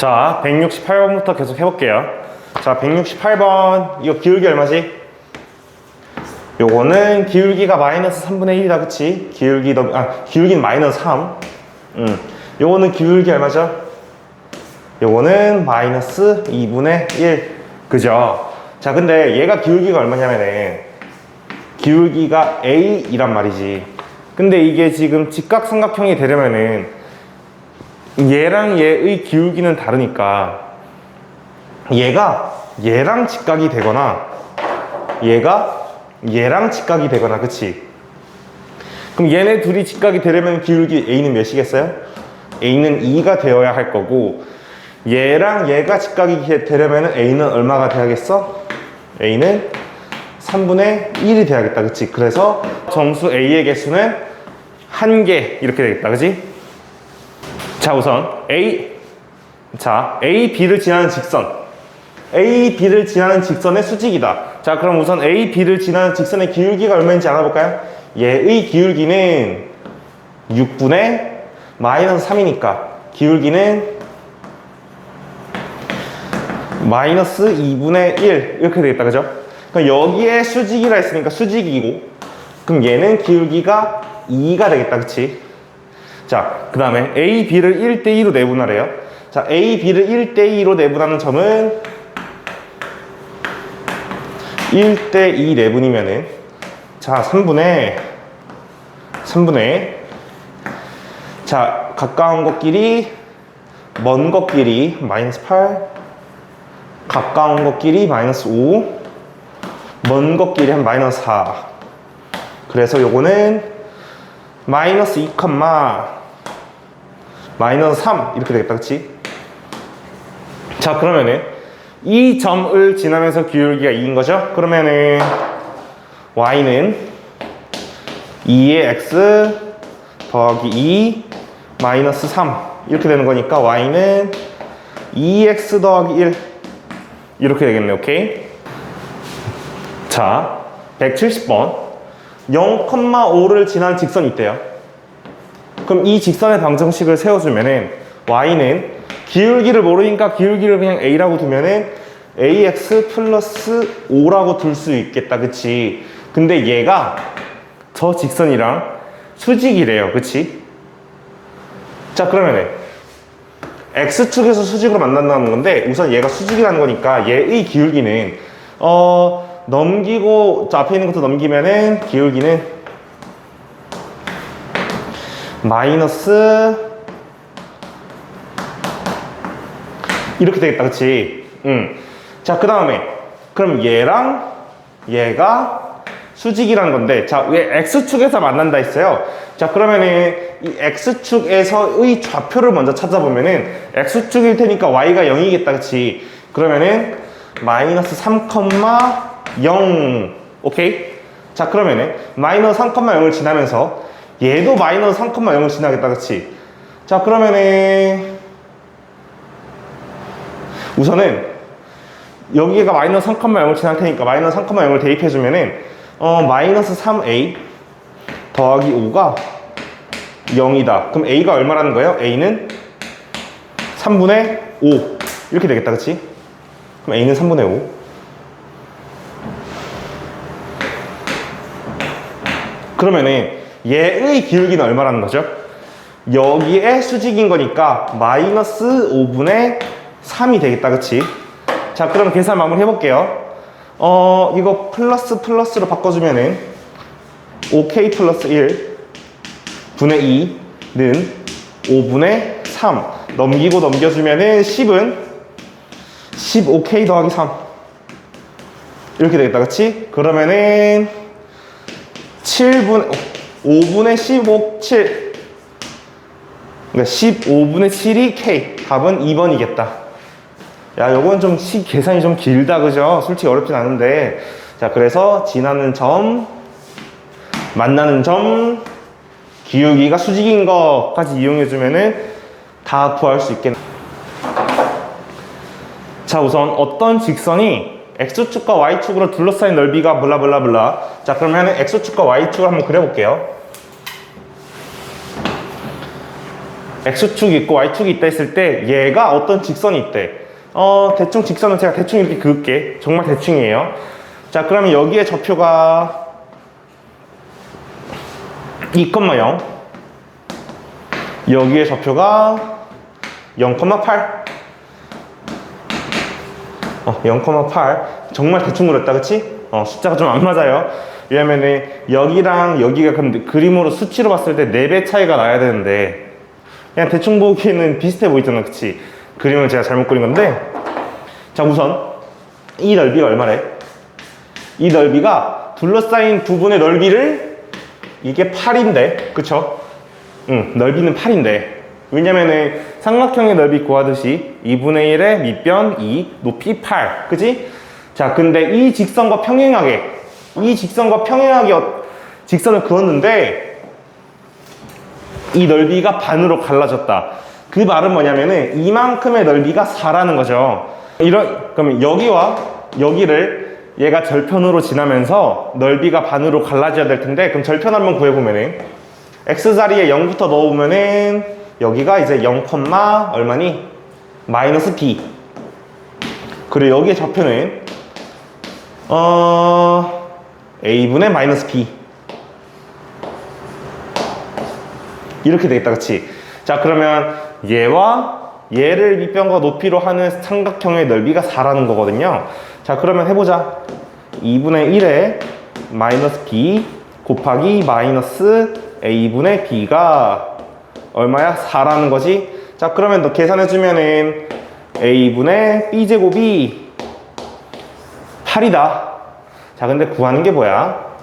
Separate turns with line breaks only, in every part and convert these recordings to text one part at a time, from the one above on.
자, 168번부터 계속 해볼게요. 자, 168번. 이거 기울기 얼마지? 요거는 기울기가 마이너스 3분의 1이다, 그치? 기울기는 마이너스 3. 요거는 기울기 얼마죠? 요거는 마이너스 2분의 1. 그죠? 자, 근데 얘가 기울기가 얼마냐면은, 기울기가 A이란 말이지. 근데 이게 지금 직각삼각형이 되려면은, 얘랑 얘의 기울기는 다르니까, 얘가 얘랑 직각이 되거나, 얘가 얘랑 직각이 되거나, 그치? 그럼 얘네 둘이 직각이 되려면 기울기 A는 몇이겠어요? A는 2가 되어야 할 거고, 얘랑 얘가 직각이 되려면 A는 얼마가 돼야겠어? A는 3분의 1이 돼야겠다, 그치? 그래서 정수 A의 개수는 1개 이렇게 되겠다, 그치? 자, 우선 A, B를 지나는 직선, A, B를 지나는 직선의 수직이다. 자, 그럼 우선 A, B를 지나는 직선의 기울기가 얼마인지 알아볼까요? 얘의 기울기는 6분의 마이너스 3이니까 기울기는 마이너스 2분의 1 이렇게 되겠다, 그죠? 그럼 여기에 수직이라 했으니까 수직이고, 그럼 얘는 기울기가 2가 되겠다, 그치? 자, 그 다음에 A, B를 1대2로 내분하래요. 자, A, B를 1대2로 내분하는 점은 1대2 내분이면은, 자, 3분의 자, 가까운 것끼리 먼 것끼리 마이너스 8, 가까운 것끼리 마이너스 5, 먼 것끼리 한 마이너스 4. 그래서 요거는 마이너스 2, 마이너스 3 이렇게 되겠다, 그치? 자, 그러면은 이 점을 지나면서 기울기가 2인 거죠? 그러면은 y는 2의 x 더하기 2 마이너스 3 이렇게 되는 거니까 y는 2x 더하기 1 이렇게 되겠네, 오케이? 자, 170번 0,5를 지난 직선이 있대요. 그럼 이 직선의 방정식을 세워주면은 y는 기울기를 모르니까 기울기를 그냥 a라고 두면은 ax 플러스 5라고 둘 수 있겠다, 그치? 근데 얘가 저 직선이랑 수직이래요, 그치? 자, 그러면은 x축에서 수직으로 만난다는 건데, 우선 얘가 수직이라는 거니까 얘의 기울기는 넘기고 저 앞에 있는 것도 넘기면은 기울기는 마이너스 이렇게 되겠다, 그치? 자, 그 다음에 그럼 얘랑 얘가 수직이라는 건데, 자, 왜 x축에서 만난다 했어요? 자, 그러면은 이 x축에서의 좌표를 먼저 찾아보면은 x축일 테니까 y가 0이겠다, 그치? 그러면은 마이너스 3,0 오케이? 자, 그러면은 마이너스 3,0을 지나면서 얘도 마이너스 3,0을 지나겠다, 그치? 자, 그러면은 우선은 여기가 마이너스 3,0을 지날 테니까 마이너스 3,0을 대입해주면은 마이너스 3a 더하기 5가 0이다. 그럼 a가 얼마라는 거예요? a는 3분의 5 이렇게 되겠다, 그치? 그럼 a는 3분의 5. 그러면은 얘의 기울기는 얼마라는 거죠? 여기에 수직인 거니까 마이너스 5분의 3이 되겠다, 그치? 자, 그럼 계산 마무리 해볼게요. 이거 플러스로 바꿔주면은 5k 플러스 1 분의 2는 5분의 3 넘기고 넘겨주면은 10은 15k 더하기 3 이렇게 되겠다, 그치? 그러면은 5분의 7 그러니까 15분의 7이 k, 답은 2번이겠다. 야, 요건 좀 계산이 좀 길다, 그죠? 솔직히 어렵진 않은데. 자, 그래서 지나는 점, 만나는 점, 기울기가 수직인 것까지 이용해주면은 다 구할 수 있겠네. 자, 우선 어떤 직선이 x축과 y축으로 둘러싸인 넓이가 블라블라블라. 자, 그러면은 x축과 y축을 한번 그려볼게요. x축이 있고 y축이 있다 했을 때 얘가 어떤 직선이 있대. 대충 직선은 제가 대충 이렇게 그을게. 정말 대충이에요. 자, 그러면 여기에 좌표가 2,0, 여기에 좌표가 0,8. 0,8. 정말 대충 그렸다, 그치? 숫자가 좀 안 맞아요. 왜냐면은 여기랑 여기가 그럼 그림으로 수치로 봤을 때 4배 차이가 나야 되는데 그냥 대충 보기에는 비슷해 보이잖아, 그치? 그림을 제가 잘못 그린 건데. 자, 우선 이 넓이가 얼마래? 이 넓이가 둘러싸인 부분의 넓이를, 이게 8인데, 그쵸? 넓이는 8인데, 왜냐면은 삼각형의 넓이 구하듯이 2분의 1의 밑변 2, 높이 8, 그치? 자, 근데 이 직선과 평행하게 직선을 그었는데 이 넓이가 반으로 갈라졌다. 그 말은 뭐냐면은 이만큼의 넓이가 4라는 거죠. 그러면 여기와 여기를 얘가 절편으로 지나면서 넓이가 반으로 갈라져야 될 텐데, 그럼 절편 한번 구해보면은 x자리에 0부터 넣어보면은 여기가 이제 0, 얼마니? 마이너스 b. 그리고 여기의 좌표는 a분의 마이너스 b. 이렇게 되겠다, 그치? 자, 그러면 얘와 얘를 밑변과 높이로 하는 삼각형의 넓이가 4라는 거거든요. 자, 그러면 해보자. 2분의 1에 마이너스 b 곱하기 마이너스 a분의 b가 얼마야? 4라는 거지. 자, 그러면 너 계산해주면은 a분의 b제곱이 8이다. 자, 근데 구하는 게 뭐야?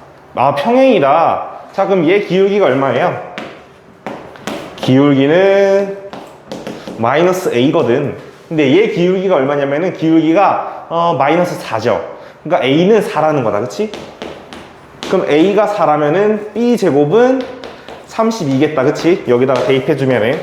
평행이다. 자, 그럼 얘 기울기가 얼마예요? 기울기는 마이너스 a거든. 근데 얘 기울기가 얼마냐면은 기울기가 마이너스 4죠. 그러니까 a는 4라는 거다, 그치? 그럼 a가 4라면은 b제곱은 32겠다, 그치? 여기다가 대입해주면은.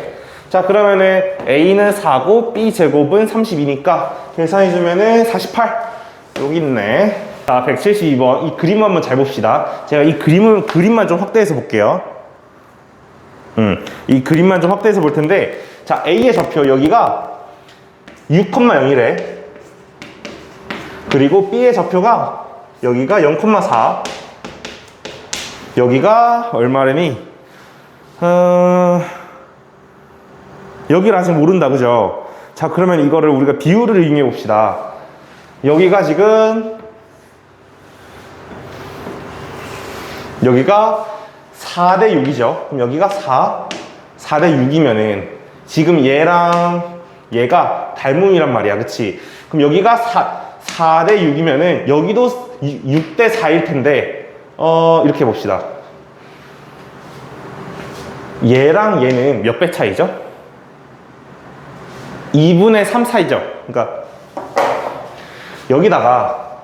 자, 그러면은 a는 4고 b제곱은 32니까 계산해주면은 48. 여기 있네. 자, 172번. 이 그림 한번 잘 봅시다. 제가 이 그림만 좀 확대해서 볼게요. 이 그림만 좀 확대해서 볼 텐데, 자, A의 좌표 여기가 6,0이래. 그리고 B의 좌표가 여기가 0,4. 여기가 얼마래니? 여기를 아직 모른다, 그죠? 자, 그러면 이거를 우리가 비율을 이용해 봅시다. 여기가 지금 여기가 4대 6이죠. 그럼 여기가 4대 6이면은 지금 얘랑 얘가 닮음이란 말이야, 그치? 그럼 여기가 4대 6이면은 여기도 6대 4일 텐데, 이렇게 해봅시다. 얘랑 얘는 몇 배 차이죠? 2분의 3 차이죠. 그러니까 여기다가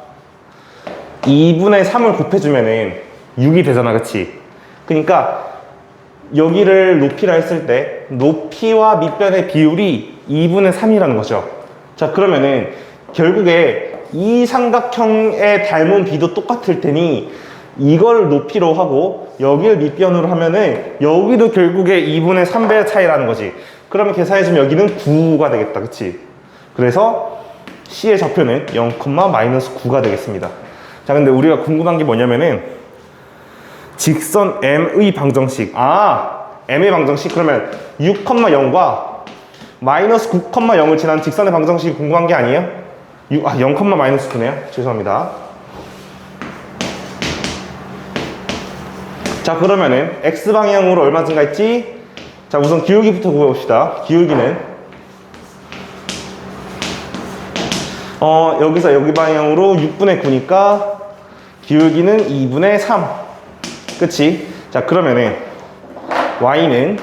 2분의 3을 곱해주면은 6이 되잖아, 그치? 그러니까 여기를 높이라 했을 때 높이와 밑변의 비율이 2분의 3이라는 거죠. 자, 그러면은 결국에 이 삼각형의 닮은 비도 똑같을 테니 이걸 높이로 하고 여기를 밑변으로 하면은 여기도 결국에 2분의 3배의 차이라는 거지. 그러면 계산해주면 여기는 9가 되겠다, 그치? 그래서 C의 좌표는 0,-9가 되겠습니다. 자, 근데 우리가 궁금한 게 뭐냐면은 직선 M의 방정식. M의 방정식. 그러면 6,0과 마이너스 9,0을 지난 직선의 방정식이 궁금한 게 아니에요? 0,-9네요. 죄송합니다. 자, 그러면은 X방향으로 얼마 증가했지? 자, 우선 기울기부터 구해봅시다. 기울기는 여기서 여기 방향으로 6분의 9니까 기울기는 2분의 3. 그치? 자, 그러면은 y는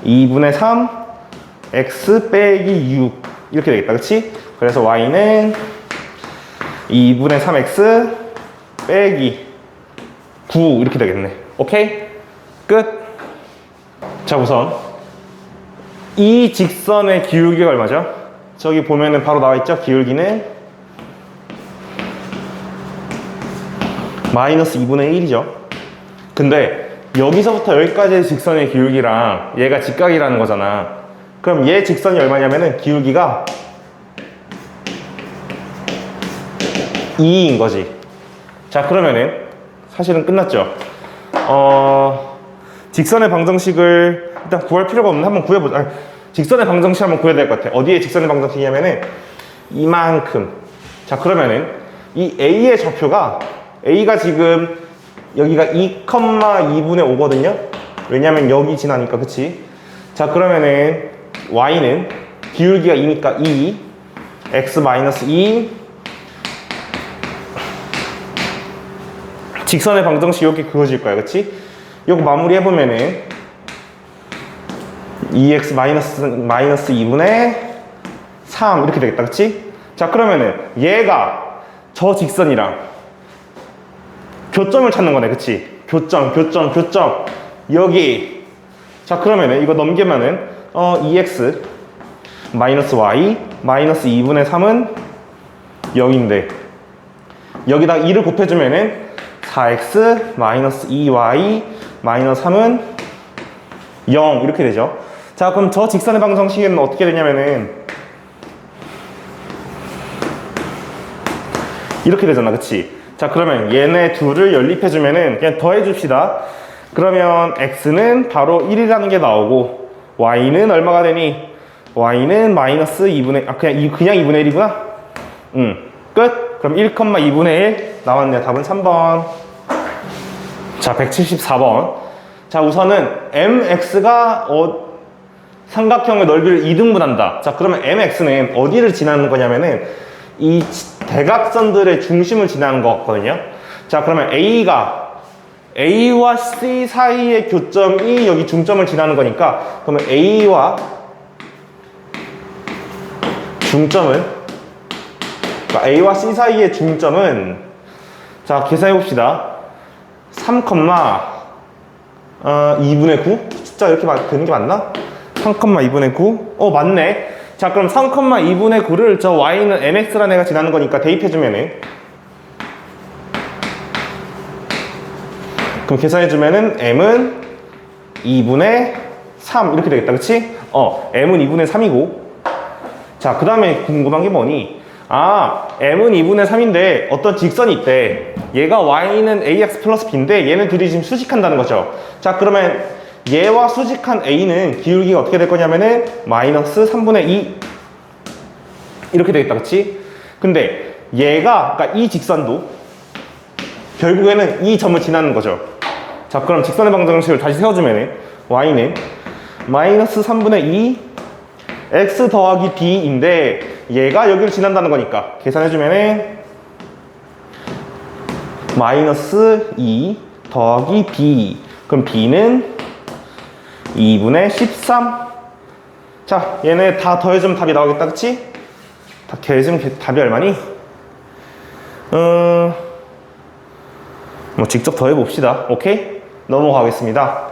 2분의 3 x 빼기 6 이렇게 되겠다, 그치? 그래서 y는 2분의 3x 빼기 9 이렇게 되겠네. 오케이? 끝. 자, 우선 이 직선의 기울기가 얼마죠? 저기 보면은 바로 나와있죠? 기울기는 마이너스 2분의 1이죠. 근데 여기서부터 여기까지의 직선의 기울기랑 얘가 직각이라는 거잖아. 그럼 얘 직선이 얼마냐면은 기울기가 2인 거지. 자, 그러면은 사실은 끝났죠. 직선의 방정식을 일단 구할 필요가 없는데 한번 구해보자. 아니, 직선의 방정식 한번 구해야 될 것 같아. 어디에 직선의 방정식이냐면은 이만큼. 자, 그러면은 이 A의 좌표가 A가 지금 여기가 2,2분의 5거든요. 왜냐면 여기 지나니까, 그치? 자, 그러면은 Y는 기울기가 2니까 2, X-2, 직선의 방정식 이렇게 그어질 거야, 그치? 요거 마무리 해보면은 2x-2분의 3 이렇게 되겠다, 그치? 자, 그러면은 얘가 저 직선이랑 교점을 찾는 거네, 그치? 교점 여기. 자, 그러면은 이거 넘기면은 2x 마이너스 y 마이너스 2분의 3은 0인데 여기다 2를 곱해주면은 4x 마이너스 2y 마이너스 3은 0 이렇게 되죠. 자, 그럼 저 직선의 방정식은 어떻게 되냐면은 이렇게 되잖아, 그치? 자, 그러면 얘네 둘을 연립해주면은 그냥 더해줍시다. 그러면 x는 바로 1이라는 게 나오고 y는 얼마가 되니? y는 마이너스 2분의 그냥 2분의 1이구나. 끝. 그럼 1,2분의 1 나왔네요. 답은 3번. 자, 174번. 자, 우선은 mx가 삼각형의 넓이를 2등분한다. 자, 그러면 mx는 어디를 지나는 거냐면은 이 대각선들의 중심을 지나는 것 같거든요. 자, 그러면 A와 C 사이의 교점이 여기 중점을 지나는 거니까 그러면 A와 중점은 그러니까 A와 C 사이의 중점은 자, 계산해 봅시다. 3,2분의 9? 숫자 이렇게 되는 게 맞나? 3,2분의 9? 맞네. 자, 그럼 3,2분의 9를 저 y는 mx라는 애가 지나는 거니까 대입해주면은 그럼 계산해주면은 m은 2분의 3 이렇게 되겠다, 그치? m은 2분의 3이고 자, 그 다음에 궁금한 게 뭐니? m은 2분의 3인데 어떤 직선이 있대. 얘가 y는 ax 플러스 b인데 얘는 둘이 지금 수직한다는 거죠. 자, 그러면 얘와 수직한 a는 기울기가 어떻게 될 거냐면은 마이너스 3분의 2 이렇게 되겠다, 그치? 근데 얘가 그러니까 이 직선도 결국에는 이 점을 지나는 거죠. 자, 그럼 직선의 방정식을 다시 세워주면은 y는 마이너스 3분의 2 x 더하기 b인데 얘가 여기를 지난다는 거니까 계산해주면은 마이너스 2 더하기 b. 그럼 b는 2분의 13. 자, 얘네 다 더해주면 답이 나오겠다, 그치? 다 더해주면 답이 얼마니? 뭐 직접 더해봅시다. 오케이? 넘어가겠습니다.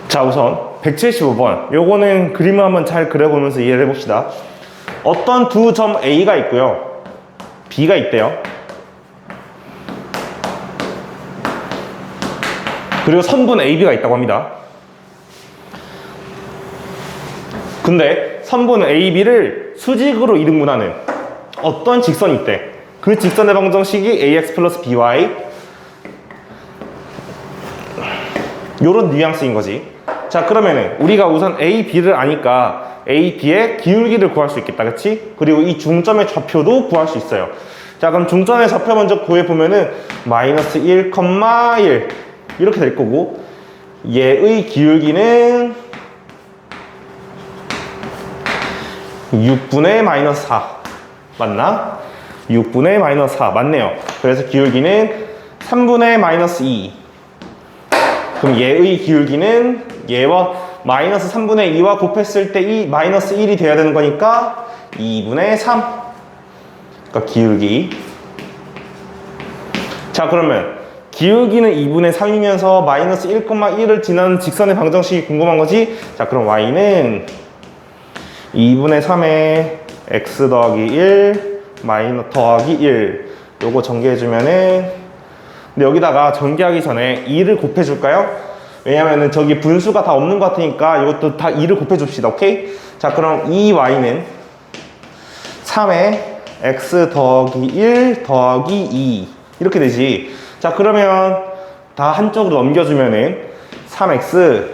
자, 우선 175번 요거는 그림을 한번 잘 그려보면서 이해를 해봅시다. 어떤 두 점 A가 있고요, B가 있대요. 그리고 선분 AB가 있다고 합니다. 근데 선분 AB를 수직으로 이등분하는 어떤 직선이 있대. 그 직선의 방정식이 AX 플러스 BY 요런 뉘앙스인 거지. 자, 그러면은 우리가 우선 A, B를 아니까 A, B의 기울기를 구할 수 있겠다, 그치? 그리고 이 중점의 좌표도 구할 수 있어요. 자, 그럼 중점의 좌표 먼저 구해보면은 마이너스 1,1 이렇게 될 거고 얘의 기울기는 6분의 마이너스 4 맞나? 6분의 마이너스 4 맞네요. 그래서 기울기는 3분의 마이너스 2. 그럼 얘의 기울기는 얘와 마이너스 3분의 2와 곱했을 때 이 마이너스 1이 돼야 되는 거니까 2분의 3. 그러니까 기울기. 자, 그러면 기울기는 2분의 3이면서 마이너스 1,1을 지나는 직선의 방정식이 궁금한 거지? 자, 그럼 y는 2분의 3에 x 더하기 1 마이너스 더하기 1 요거 전개해주면은 근데 여기다가 전개하기 전에 2를 곱해줄까요? 왜냐면은 저기 분수가 다 없는 것 같으니까 이것도 다 2를 곱해줍시다. 오케이? 자, 그럼 이 y는 3에 x 더하기 1 더하기 2 이렇게 되지. 자, 그러면 다 한쪽으로 넘겨주면은 3x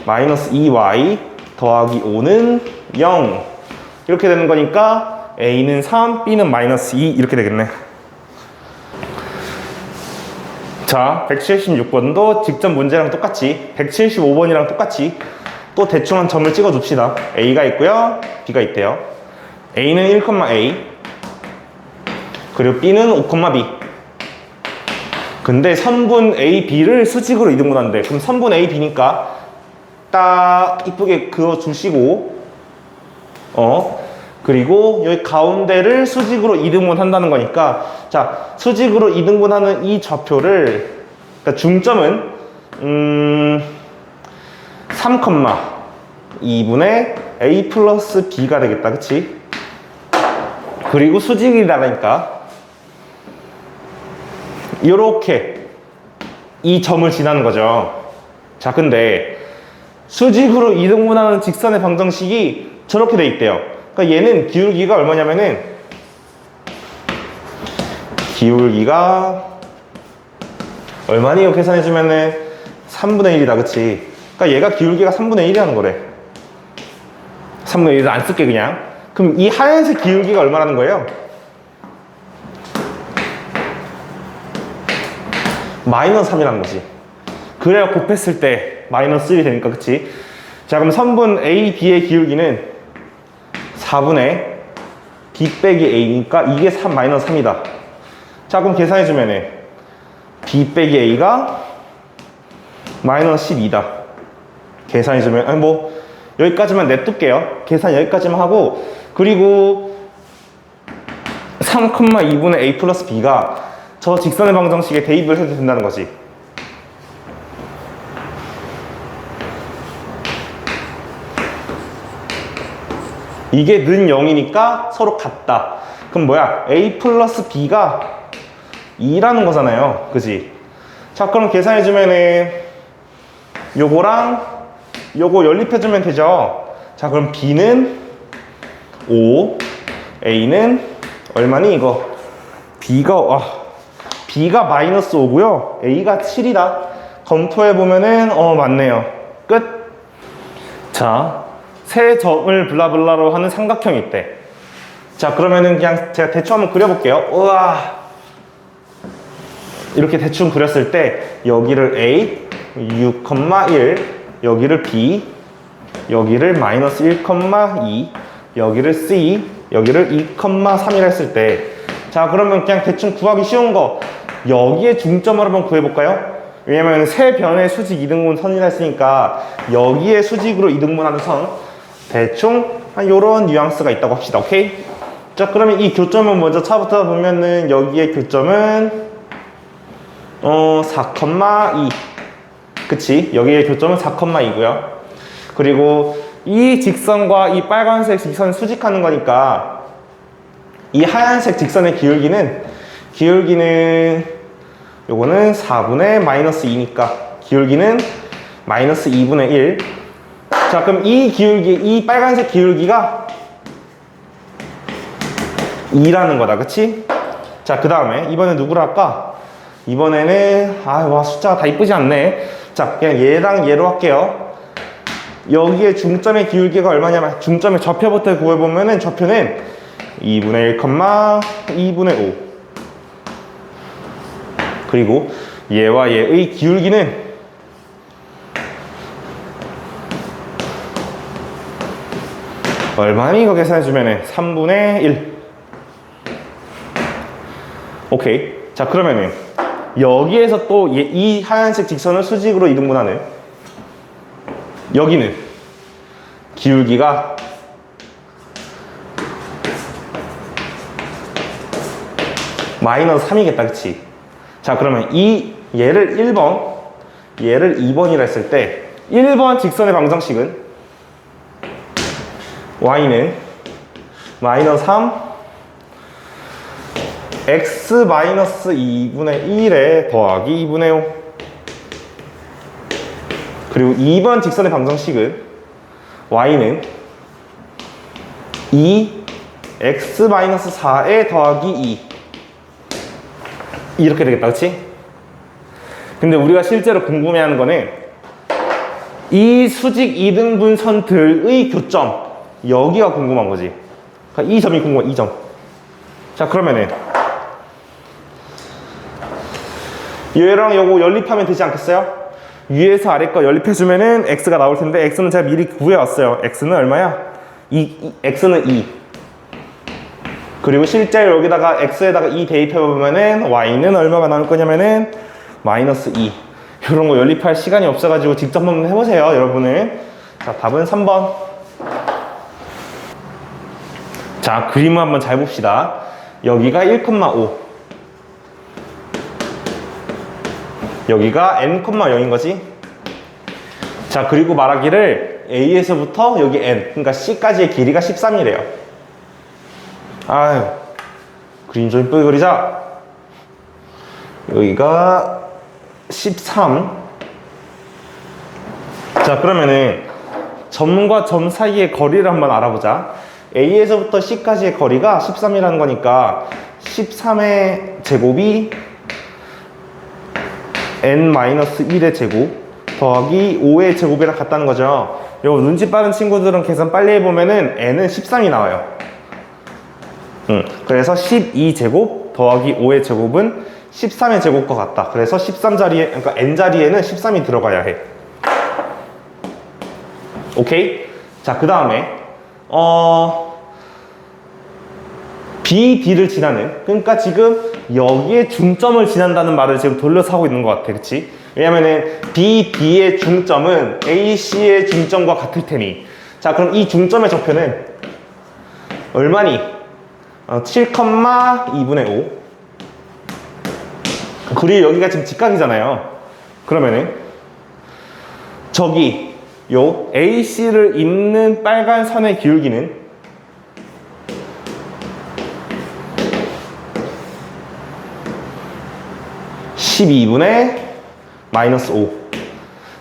마이너스 2y 더하기 5는 0 이렇게 되는 거니까 a는 3, b는 마이너스 2 이렇게 되겠네. 자, 176번도 직접 문제랑 똑같이 175번이랑 똑같이 또 대충 한 점을 찍어 줍시다. a가 있고요, b가 있대요. a는 1,a 그리고 b는 5,b. 근데 선분 a, b를 수직으로 이등분한대. 그럼 선분 a, b니까 딱 이쁘게 그어 주시고 그리고 여기 가운데를 수직으로 이등분한다는 거니까, 자, 수직으로 이등분하는 이 좌표를, 그러니까 중점은 3,2분의 a 플러스 b가 되겠다. 그치? 그리고 수직이라니까 이렇게 이 점을 지나는 거죠. 자, 근데 수직으로 이등분하는 직선의 방정식이 저렇게 돼 있대요. 그러니까 얘는 기울기가 얼마냐면은, 기울기가 얼마니? 이거 계산해주면은 3분의 1이다. 그치? 그러니까 얘가 기울기가 3분의 1이라는 거래. 3분의 1을 안 쓸게 그냥. 그럼 이 하얀색 기울기가 얼마라는 거예요? 마이너스 3이라는 거지. 그래야 곱했을 때 마이너스 1이 되니까. 그치? 자, 그럼 선분 A, B의 기울기는 4분의 B 빼기 A니까 이게 3, 마이너스 3이다. 자, 그럼 계산해주면은 B 빼기 A가 마이너스 12다. 계산해주면, 아니 뭐 여기까지만 냅둘게요. 계산 여기까지만 하고, 그리고 3,2분의 A 플러스 B가 저 직선의 방정식에 대입을 해도 된다는 거지. 이게 는 0이니까 서로 같다. 그럼 뭐야? A 플러스 B가 2라는 거잖아요. 그지? 자, 그럼 계산해주면은 요거랑 요거 연립해주면 되죠. 자, 그럼 B는 5, A는 얼마니 이거? B가 마이너스 5고요. A가 7이다. 검토해보면은 맞네요. 끝. 자, 세 점을 블라블라로 하는 삼각형이 있대. 자, 그러면은 그냥 제가 대충 한번 그려볼게요. 우와. 이렇게 대충 그렸을 때 여기를 A 6,1, 여기를 B, 여기를 마이너스 1,2, 여기를 C, 여기를 2,3이라 했을 때, 자, 그러면 그냥 대충 구하기 쉬운 거 여기에 중점을 한번 구해볼까요? 왜냐면 세 변의 수직 이등분 선이라 했으니까 여기에 수직으로 이등분하는 선 대충 한 요런 뉘앙스가 있다고 합시다. 오케이? 자, 그러면 이 교점은 먼저 차부터 보면은 여기에 교점은 4,2. 그치? 여기에 교점은 4,2고요. 그리고 이 직선과 이 빨간색 직선을 수직하는 거니까 이 하얀색 직선의 기울기는 요거는 4분의 마이너스 2니까 기울기는 마이너스 2분의 1. 자, 그럼 이 빨간색 기울기가 2라는 거다. 그치? 자, 그 다음에 이번엔 누구를 할까? 이번에는 숫자가 다 이쁘지 않네. 자, 그냥 얘랑 얘로 할게요. 여기에 중점의 기울기가 얼마냐면, 중점의 좌표부터 구해보면은 좌표는 2분의 1, 2분의 5. 그리고 얘와 얘의 기울기는 얼마니? 이거 계산해주면은 3분의 1. 오케이. 자, 그러면은 여기에서 또 이 하얀색 직선을 수직으로 이등분하는 여기는 기울기가 마이너스 3이겠다. 그치? 자, 그러면 얘를 1번, 얘를 2번이라 했을 때 1번 직선의 방정식은 y는 마이너스 3 x 마이너스 2분의 1에 더하기 2분의 5. 그리고 2번 직선의 방정식은 y는 2x-4에 더하기 2 이렇게 되겠다, 그치? 근데 우리가 실제로 궁금해하는 거는 이 수직 이등분선들의 교점, 여기가 궁금한 거지. 그러니까 이 점이 궁금해, 이 점. 자, 그러면은 얘랑 요거 연립하면 되지 않겠어요? 위에서 아래 거 연립해주면은 x가 나올 텐데, x는 제가 미리 구해왔어요. x는 얼마야? x는 2. 그리고 실제로 여기다가 x에다가 2 대입해보면은 y는 얼마가 나올 거냐면은 마이너스 2. 이런 거 연립할 시간이 없어가지고 직접 한번 해보세요, 여러분은. 자, 답은 3번. 자, 그림을 한번 잘 봅시다. 여기가 1,5. 여기가 n,0인 거지. 자, 그리고 말하기를 a에서부터 여기 n, 그러니까 c까지의 길이가 13이래요. 아유, 그림 좀 이쁘게 그리자. 여기가 13. 자, 그러면은 점과 점 사이의 거리를 한번 알아보자. a에서부터 c까지의 거리가 13이라는 거니까 13의 제곱이 n-1의 제곱 더하기 5의 제곱이랑 같다는 거죠. 요 눈치 빠른 친구들은 계산 빨리 해보면은 n은 13이 나와요. 그래서 12제곱 더하기 5의 제곱은 13의 제곱과 같다. 그래서 13자리에, 그러니까 n자리에는 13이 들어가야 해. 오케이? 자, 그 다음에 B, D를 지나는, 그러니까 지금 여기에 중점을 지난다는 말을 지금 돌려서 하고 있는 것 같아, 그치? 왜냐면은 B, D의 중점은 A, C의 중점과 같을 테니. 자, 그럼 이 중점의 좌표는 얼마니? 7,2분의 5. 그리고 여기가 지금 직각이잖아요. 그러면은 저기 요 AC를 잇는 빨간 선의 기울기는 12분의 마이너스 5.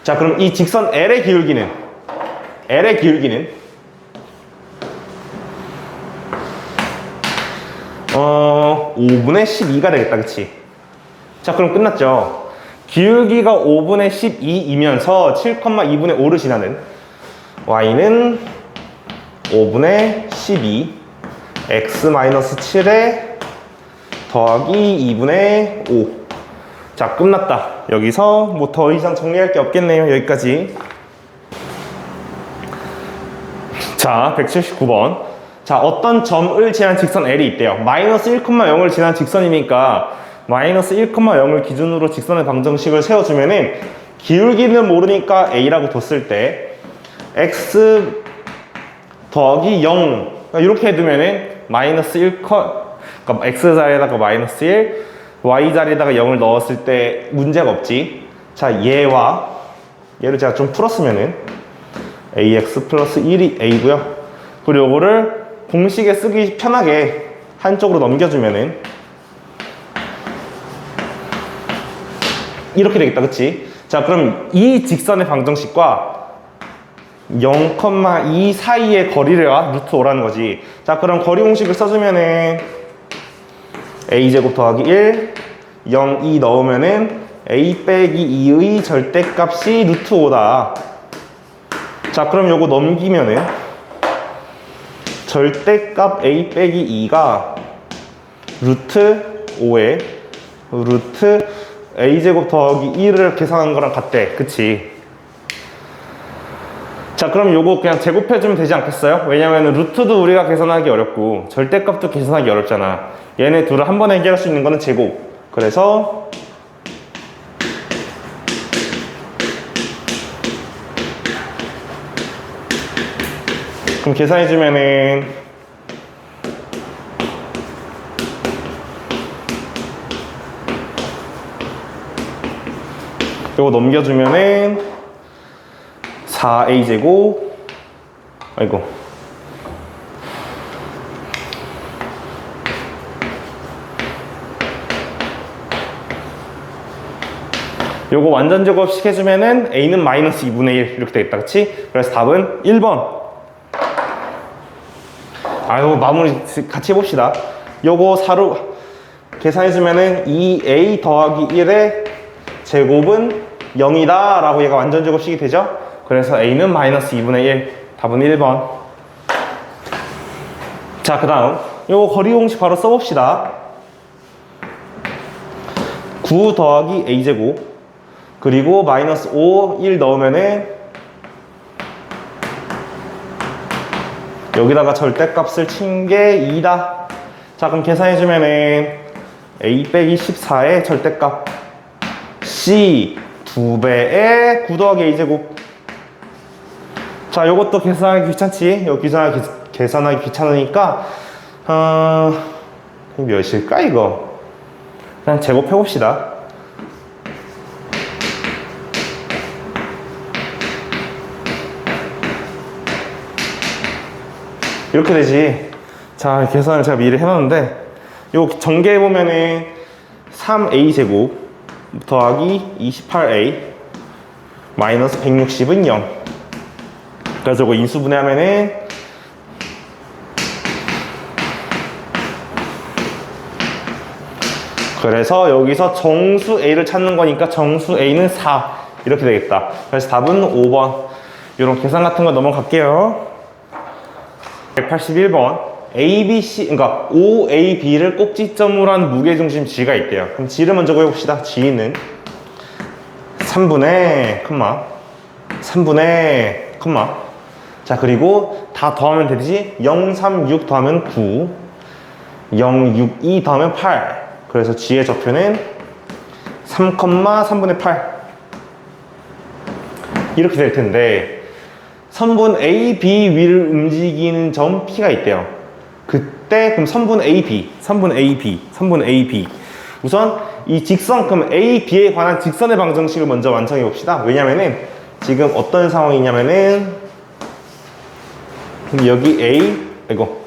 자, 그럼 이 직선 L의 기울기는 5분의 12가 되겠다, 그치? 자, 그럼 끝났죠? 기울기가 5분의 12이면서 7,2분의 5를 지나는 y는 5분의 12 x-7에 더하기 2분의 5. 자, 끝났다. 여기서 뭐 더 이상 정리할 게 없겠네요. 여기까지. 자, 179번. 자, 어떤 점을 지난 직선 L이 있대요. 마이너스 1,0을 지난 직선이니까 마이너스 1,0을 기준으로 직선의 방정식을 세워주면은 기울기는 모르니까 A라고 뒀을 때 x 더하기 0 이렇게 해두면은 마이너스 1, 그러니까 x자리에다가 마이너스 1, y자리에다가 0을 넣었을 때 문제가 없지. 자, 얘를 제가 좀 풀었으면은 ax 플러스 1이 a고요. 그리고 요거를 공식에 쓰기 편하게 한쪽으로 넘겨주면은 이렇게 되겠다, 그치? 자, 그럼 이 직선의 방정식과 0,2 사이의 거리가 루트 5라는 거지. 자, 그럼 거리 공식을 써주면은 a제곱 더하기 1, 0, 2 넣으면은 a 빼기 2의 절대값이 루트 5다. 자, 그럼 요거 넘기면은 절대값 a 빼기 2가 루트 5에 루트 a제곱 더하기 1을 계산한 거랑 같대, 그치? 자, 그럼 요거 그냥 제곱해주면 되지 않겠어요? 왜냐면 루트도 우리가 계산하기 어렵고 절대값도 계산하기 어렵잖아. 얘네 둘을 한 번에 해결할 수 있는 거는 제곱. 그래서 그럼 계산해주면은 요거 넘겨주면은 4a제곱 아이고 요거 완전 제곱식 해주면은 a는 마이너스 2분의 1 이렇게 되겠다. 그치? 그래서 답은 1번. 아유, 마무리 같이 해봅시다. 요거 4로 계산해주면은 2a 더하기 1의 제곱은 0이다 라고 얘가 완전 제곱식이 되죠? 그래서 a는 마이너스 2분의 1. 답은 1번. 자, 그 다음 요거 거리 공식 바로 써봅시다. 9 더하기 a제곱 그리고 마이너스 5, 1 넣으면은 여기다가 절대값을 친 게 2다. 자, 그럼 계산해주면은 a 빼기 14의 절대값 c 2배의 9 더하기 a제곱. 자, 요것도 계산하기 귀찮지? 이거 계산하기 귀찮으니까 몇일까 이거? 그냥 제곱해봅시다. 이렇게 되지. 자, 계산을 제가 미리 해놨는데 요 전개해보면은 3a제곱 더하기 28a 마이너스 160은 0. 그래서 이거 인수분해하면은 그래서 여기서 정수 a를 찾는 거니까 정수 a는 4 이렇게 되겠다. 그래서 답은 5번. 이런 계산 같은 거 넘어갈게요. 181번 ABC, 그러니까 OAB를 꼭지점으로 한 무게중심 G가 있대요. 그럼 G를 먼저 구해봅시다. G는 3분의 컴마 3분의 컴마. 자, 그리고 다 더하면 되지. 0, 3, 6 더하면 9 0, 6, 2 더하면 8. 그래서 G의 좌표는 3, 3분의 8 이렇게 될 텐데 선분 A, B 위를 움직이는 점 P가 있대요. 그때 그럼 선분 A, B, 선분 A, B, 선분 A, B. 우선 이 직선, 그럼 A, B에 관한 직선의 방정식을 먼저 완성해 봅시다. 왜냐면은 지금 어떤 상황이냐면은 여기 A, 이거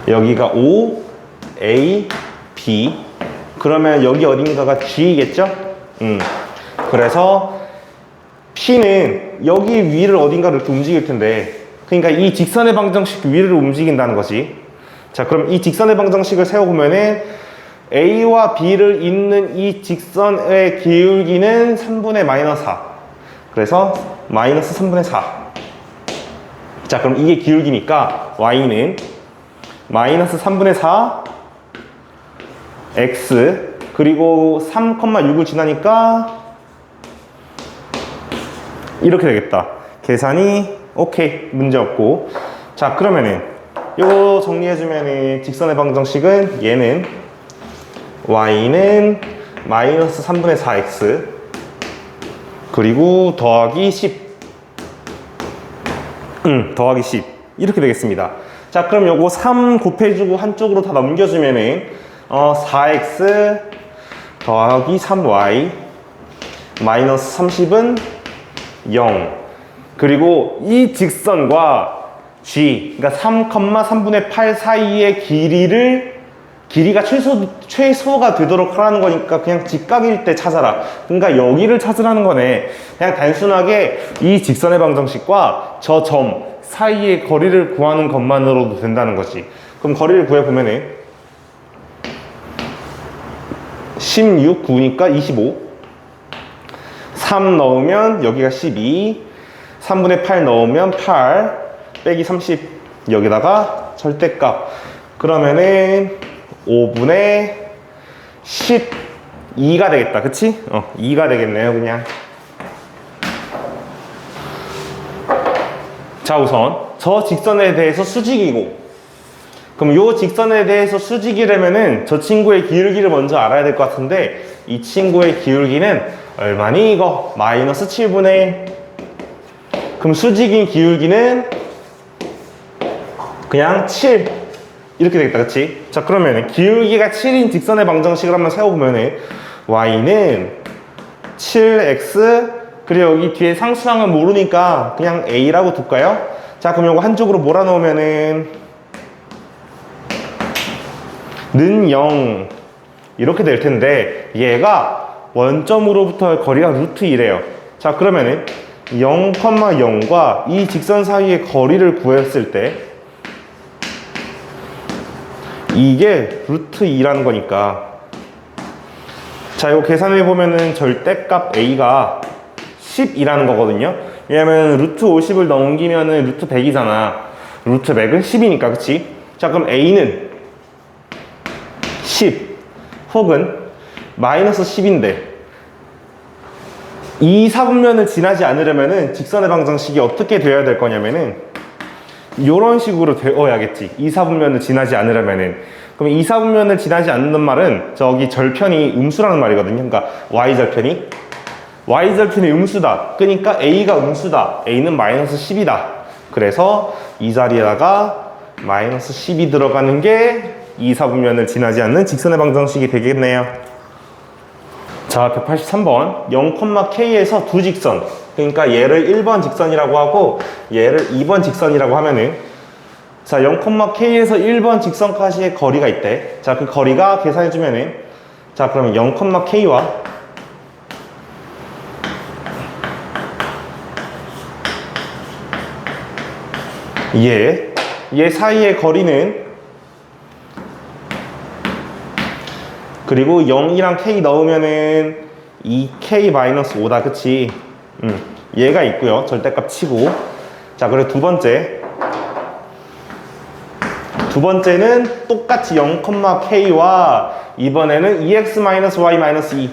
여기가 O, A, B. 그러면 여기 어딘가가 G겠죠? 그래서 P는 여기 위를 어딘가를 이렇게 움직일 텐데, 그러니까 이 직선의 방정식 위를 움직인다는 거지. 자, 그럼 이 직선의 방정식을 세워보면은 A와 B를 잇는 이 직선의 기울기는 3분의 마이너스 4. 그래서 마이너스 3분의 4. 자, 그럼 이게 기울기니까 Y는 마이너스 3분의 4 X 그리고 3,6을 지나니까 이렇게 되겠다. 계산이 오케이, 문제 없고. 자, 그러면은 요거 정리해주면은 직선의 방정식은 얘는 y는 마이너스 3분의 4x 그리고 더하기 10 더하기 10 이렇게 되겠습니다. 자, 그럼 요거 3 곱해주고 한쪽으로 다 넘겨주면은 4x 더하기 3y 마이너스 30은 0. 그리고 이 직선과 G, 그러니까 3,3분의 8 사이의 길이가 최소가 되도록 하라는 거니까 그냥 직각일 때 찾아라. 그러니까 여기를 찾으라는 거네. 그냥 단순하게 이 직선의 방정식과 저 점 사이의 거리를 구하는 것만으로도 된다는 거지. 그럼 거리를 구해보면은 16, 9니까 25 3 넣으면 여기가 12 3분의 8 넣으면 8 빼기 30 여기다가 절대값 그러면은 5분의 12가 되겠다. 그치? 2가 되겠네요. 그냥 자, 우선 저 직선에 대해서 수직이고, 그럼 요 직선에 대해서 수직이라면은 저 친구의 기울기를 먼저 알아야 될 것 같은데, 이 친구의 기울기는 얼마니? 이거 마이너스 7분의 1. 그럼 수직인 기울기는 그냥 7 이렇게 되겠다. 그치? 자, 그러면 기울기가 7인 직선의 방정식을 한번 세워보면은 y는 7x 그리고 여기 뒤에 상수항은 모르니까 그냥 a라고 둘까요? 자, 그럼 이거 한쪽으로 몰아넣으면은 는 0 이렇게 될 텐데, 얘가 원점으로부터의 거리가 루트 2래요. 자, 그러면은 0,0과 이 직선 사이의 거리를 구했을 때 이게 루트 2라는 거니까, 자, 이거 계산해 보면은 절대값 a가 10이라는 거거든요. 왜냐면 루트 50을 넘기면은 루트 100이잖아. 루트 100은 10이니까, 그치? 자, 그럼 a는 10 혹은 마이너스 10인데 이 사분면을 지나지 않으려면은 직선의 방정식이 어떻게 되어야 될 거냐면은 이런 식으로 되어야겠지. 이 사분면을 지나지 않으려면은. 그럼 이 사분면을 지나지 않는 말은 저기 절편이 음수라는 말이거든요. 그러니까 y절편이 음수다. 그러니까 a가 음수다. a는 마이너스 10이다. 그래서 이 자리에다가 마이너스 10이 들어가는 게 이 사분면을 지나지 않는 직선의 방정식이 되겠네요. 자, 183번 0,k에서 두 직선, 그러니까 얘를 1번 직선이라고 하고 얘를 2번 직선이라고 하면은, 자, 0,k에서 1번 직선까지의 거리가 있대. 자, 그 거리가 계산해주면은, 자, 그러면 0,k와 얘 사이의 거리는, 그리고 0이랑 k 넣으면은 2k-5다, 그치? 얘가 있고요. 절대값 치고. 자, 그리고 두 번째는 똑같이 0,k와 이번에는 2x-y-2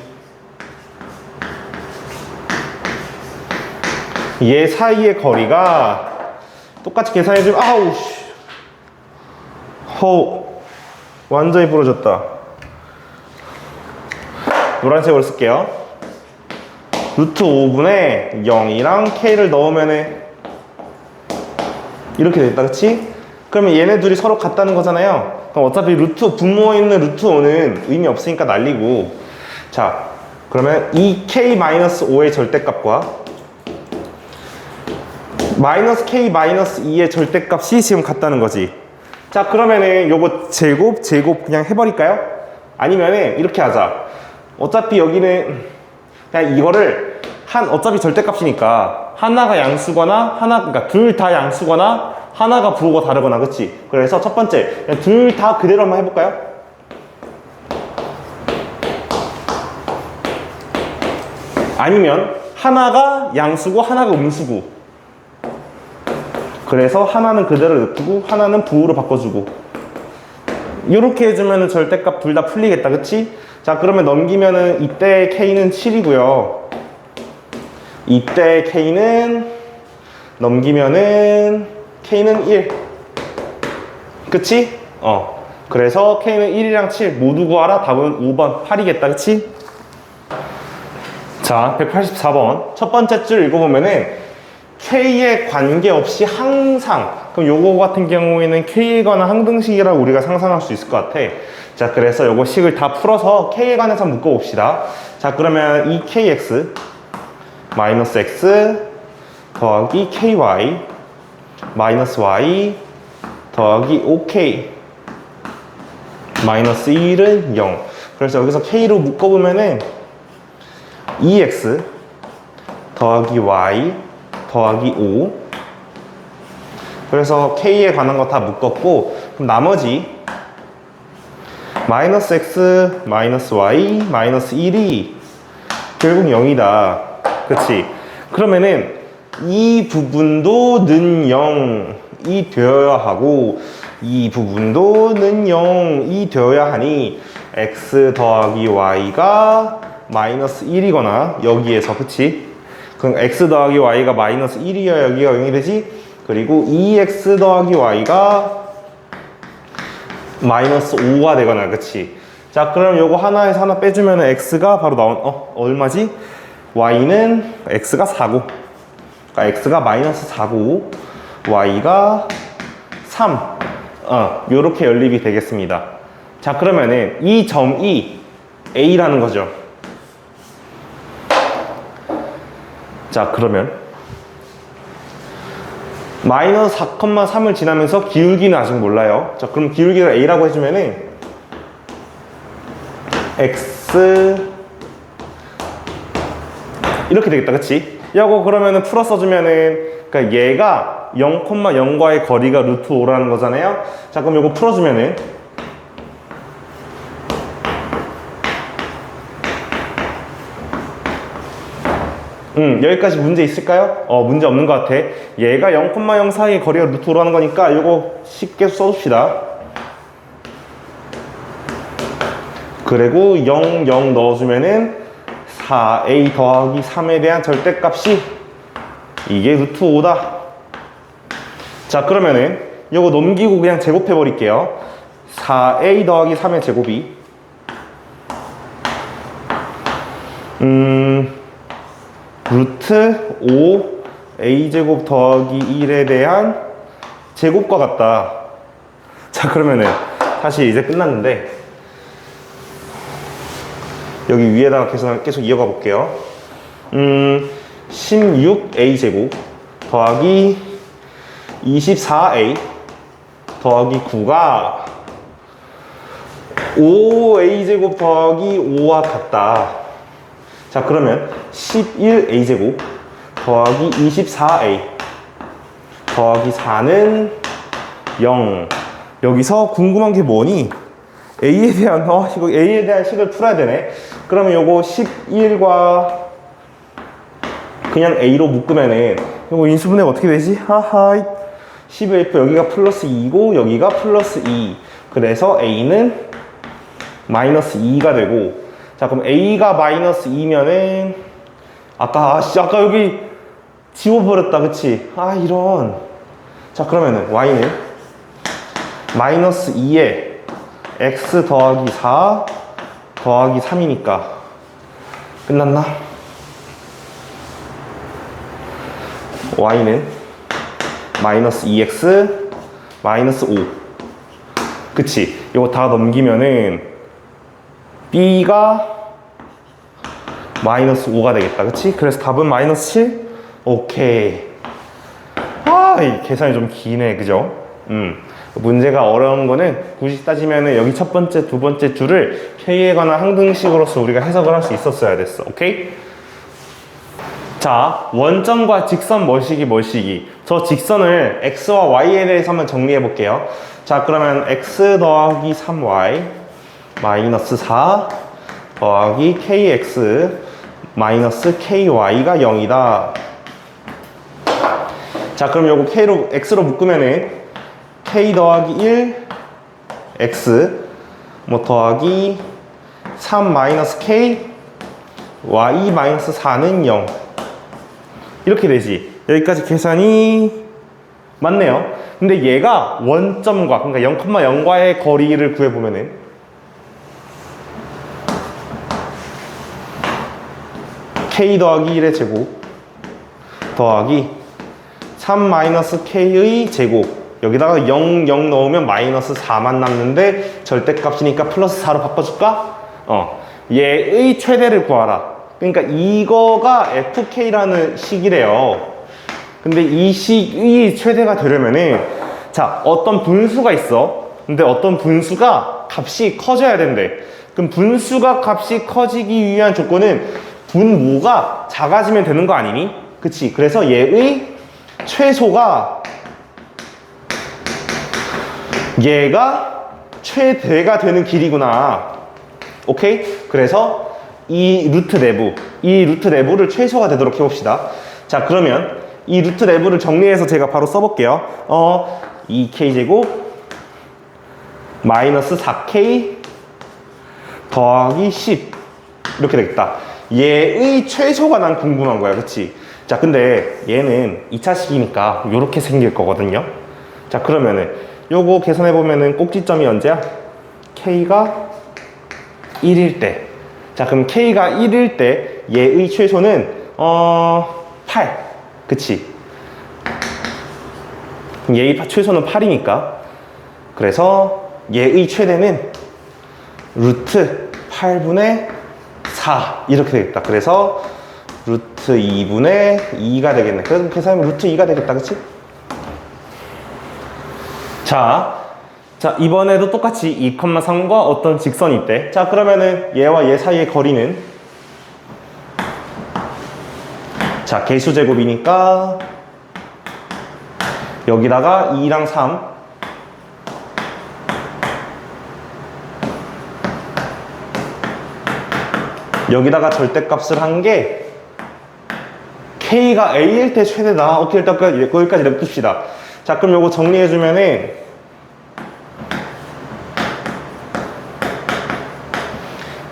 얘 사이의 거리가 똑같이 계산해주면, 아우 씨, 완전히 부러졌다. 노란색으로 쓸게요. 루트 5분의 0이랑 k를 넣으면은 이렇게 됐다, 그치? 그러면 얘네 둘이 서로 같다는 거잖아요. 그럼 어차피 분모에 있는 루트 5는 의미 없으니까 날리고, 자, 그러면 2k-5의 절대값과 마이너스 k-2의 절대값이 지금 같다는 거지. 자, 그러면은 요거 제곱 그냥 해버릴까요? 아니면은 이렇게 하자. 어차피 여기는 그냥 이거를 어차피 절대값이니까 하나가 양수거나 그러니까 둘 다 양수거나 하나가 부호가 다르거나, 그치? 그래서 첫 번째 그냥 둘 다 그대로 한번 해볼까요? 아니면 하나가 양수고 하나가 음수고, 그래서 하나는 그대로 냅두고 하나는 부호로 바꿔주고, 이렇게 해주면 절대값 둘 다 풀리겠다, 그치? 자, 그러면 넘기면은 이때 k는 7이고요. 이때 k는 넘기면은 k는 1. 그치? 그래서 k는 1이랑 7 모두 구하라. 답은 5번 8이겠다, 그치? 자, 184번 첫 번째 줄 읽어보면은 k에 관계없이 항상, 그럼 요거 같은 경우에는 k이거나 항등식이라고 우리가 상상할 수 있을 것 같아. 자, 그래서 요거 식을 다 풀어서 k에 관해서 묶어봅시다. 자, 그러면 2kx 마이너스 x 더하기 ky 마이너스 y 더하기 5k 마이너스 1은 0. 그래서 여기서 k로 묶어보면은 2x 더하기 y 더하기 5. 그래서 k에 관한 거 다 묶었고, 그럼 나머지 마이너스 x 마이너스 y 마이너스 1이 결국 0이다, 그치? 그러면은 이 부분도 는 0이 되어야 하고 이 부분도 는 0이 되어야 하니 x 더하기 y가 마이너스 1이거나 여기에서, 그치? 그럼 x 더하기 y가 마이너스 1이어야 여기가 0이 되지? 그리고 2x 더하기 y가 마이너스 5가 되거나, 그치? 자, 그럼 요거 하나에서 하나 빼주면 x가 바로 얼마지? y는 x가 4고, 그러니까 x가 마이너스 4고 y가 3. 요렇게 연립이 되겠습니다. 자, 그러면은 이 점이 a라는 거죠. 자, 그러면 마이너스 4,3을 지나면서 기울기는 아직 몰라요. 자, 그럼 기울기를 a라고 해주면은 x 이렇게 되겠다, 그치? 이거 그러면은 풀어 써주면은, 그러니까 얘가 0,0과의 거리가 루트 5라는 거잖아요. 자, 그럼 이거 풀어주면은, 여기까지 문제 있을까요? 문제 없는 것 같아. 얘가 0,0 사이의 거리가 루트 5라는 거니까 이거 쉽게 써줍시다. 그리고 0, 0 넣어주면은 4a 더하기 3에 대한 절대값이 이게 루트 5다. 자, 그러면은 이거 넘기고 그냥 제곱해 버릴게요. 4a 더하기 3의 제곱이 루트 5 a제곱 더하기 1에 대한 제곱과 같다. 자, 그러면은 사실 이제 끝났는데 여기 위에다가 계속 이어가 볼게요. 16a제곱 더하기 24a 더하기 9가 5a제곱 더하기 5와 같다. 자, 그러면 11a제곱 더하기 24a 더하기 4는 0. 여기서 궁금한 게 뭐니? A에 대한 식을 풀어야 되네. 그러면 요거 11과 그냥 A로 묶으면은 요거 인수분해가 어떻게 되지? 하하. 11F 여기가 플러스 2고 여기가 플러스 2. 그래서 A는 마이너스 2가 되고, 자, 그럼 A가 마이너스 2면은 아까 여기 지워버렸다, 그치? 이런. 자, 그러면은 Y는 마이너스 2에 x 더하기 4 더하기 3이니까 끝났나? y는 마이너스 2x 마이너스 5. 그치? 이거 다 넘기면은 b가 마이너스 5가 되겠다, 그치? 그래서 답은 마이너스 7? 오케이. 이 계산이 좀 기네, 그죠? 문제가 어려운 거는 굳이 따지면은 여기 첫 번째, 두 번째 줄을 K에 관한 항등식으로서 우리가 해석을 할 수 있었어야 됐어. 오케이? 자, 원점과 직선 멀시기. 저 직선을 X와 Y에 대해서 한번 정리해 볼게요. 자, 그러면 X 더하기 3Y 마이너스 4 더하기 KX 마이너스 KY가 0이다. 자, 그럼 요거 X로 묶으면은 K 더하기 1 X 뭐 더하기 3 마이너스 K Y 마이너스 4는 0 이렇게 되지. 여기까지 계산이 맞네요. 근데 얘가 원점과 그러니까 0,0과의 거리를 구해보면은 K 더하기 1의 제곱 더하기 3 마이너스 K의 제곱 여기다가 0, 0 넣으면 마이너스 4만 남는데 절대값이니까 플러스 4로 바꿔줄까? 얘의 최대를 구하라. 그러니까 이거가 FK라는 식이래요. 근데 이 식의 최대가 되려면은 자, 어떤 분수가 있어. 근데 어떤 분수가 값이 커져야 된대. 그럼 분수가 값이 커지기 위한 조건은 분모가 작아지면 되는 거 아니니? 그치? 그래서 얘의 최소가 얘가 최대가 되는 길이구나. 오케이? 그래서 이 루트 내부를 최소가 되도록 해봅시다. 자, 그러면 이 루트 내부를 정리해서 제가 바로 써볼게요. 2k제곱 마이너스 4k 더하기 10 이렇게 되겠다. 얘의 최소가 난 궁금한 거야, 그치? 자, 근데 얘는 2차식이니까 이렇게 생길 거거든요. 자, 그러면은 요거 계산해보면은 꼭지점이 언제야? K가 1일 때. 자, 그럼 K가 1일 때 얘의 최소는 8. 그치? 얘의 최소는 8이니까. 그래서 얘의 최대는 루트 8분의 4 이렇게 되겠다. 그래서 루트 2분의 2가 되겠네. 그래서 계산하면 루트 2가 되겠다, 그치? 자, 이번에도 똑같이 2,3과 어떤 직선이 있대. 자, 그러면은 얘와 얘 사이의 거리는 자, 개수 제곱이니까 여기다가 2랑 3 여기다가 절대값을 한 게 K가 A일 때 최대다. 오케이, 일단 거기까지 냅둡시다. 자, 그럼 요거 정리해주면은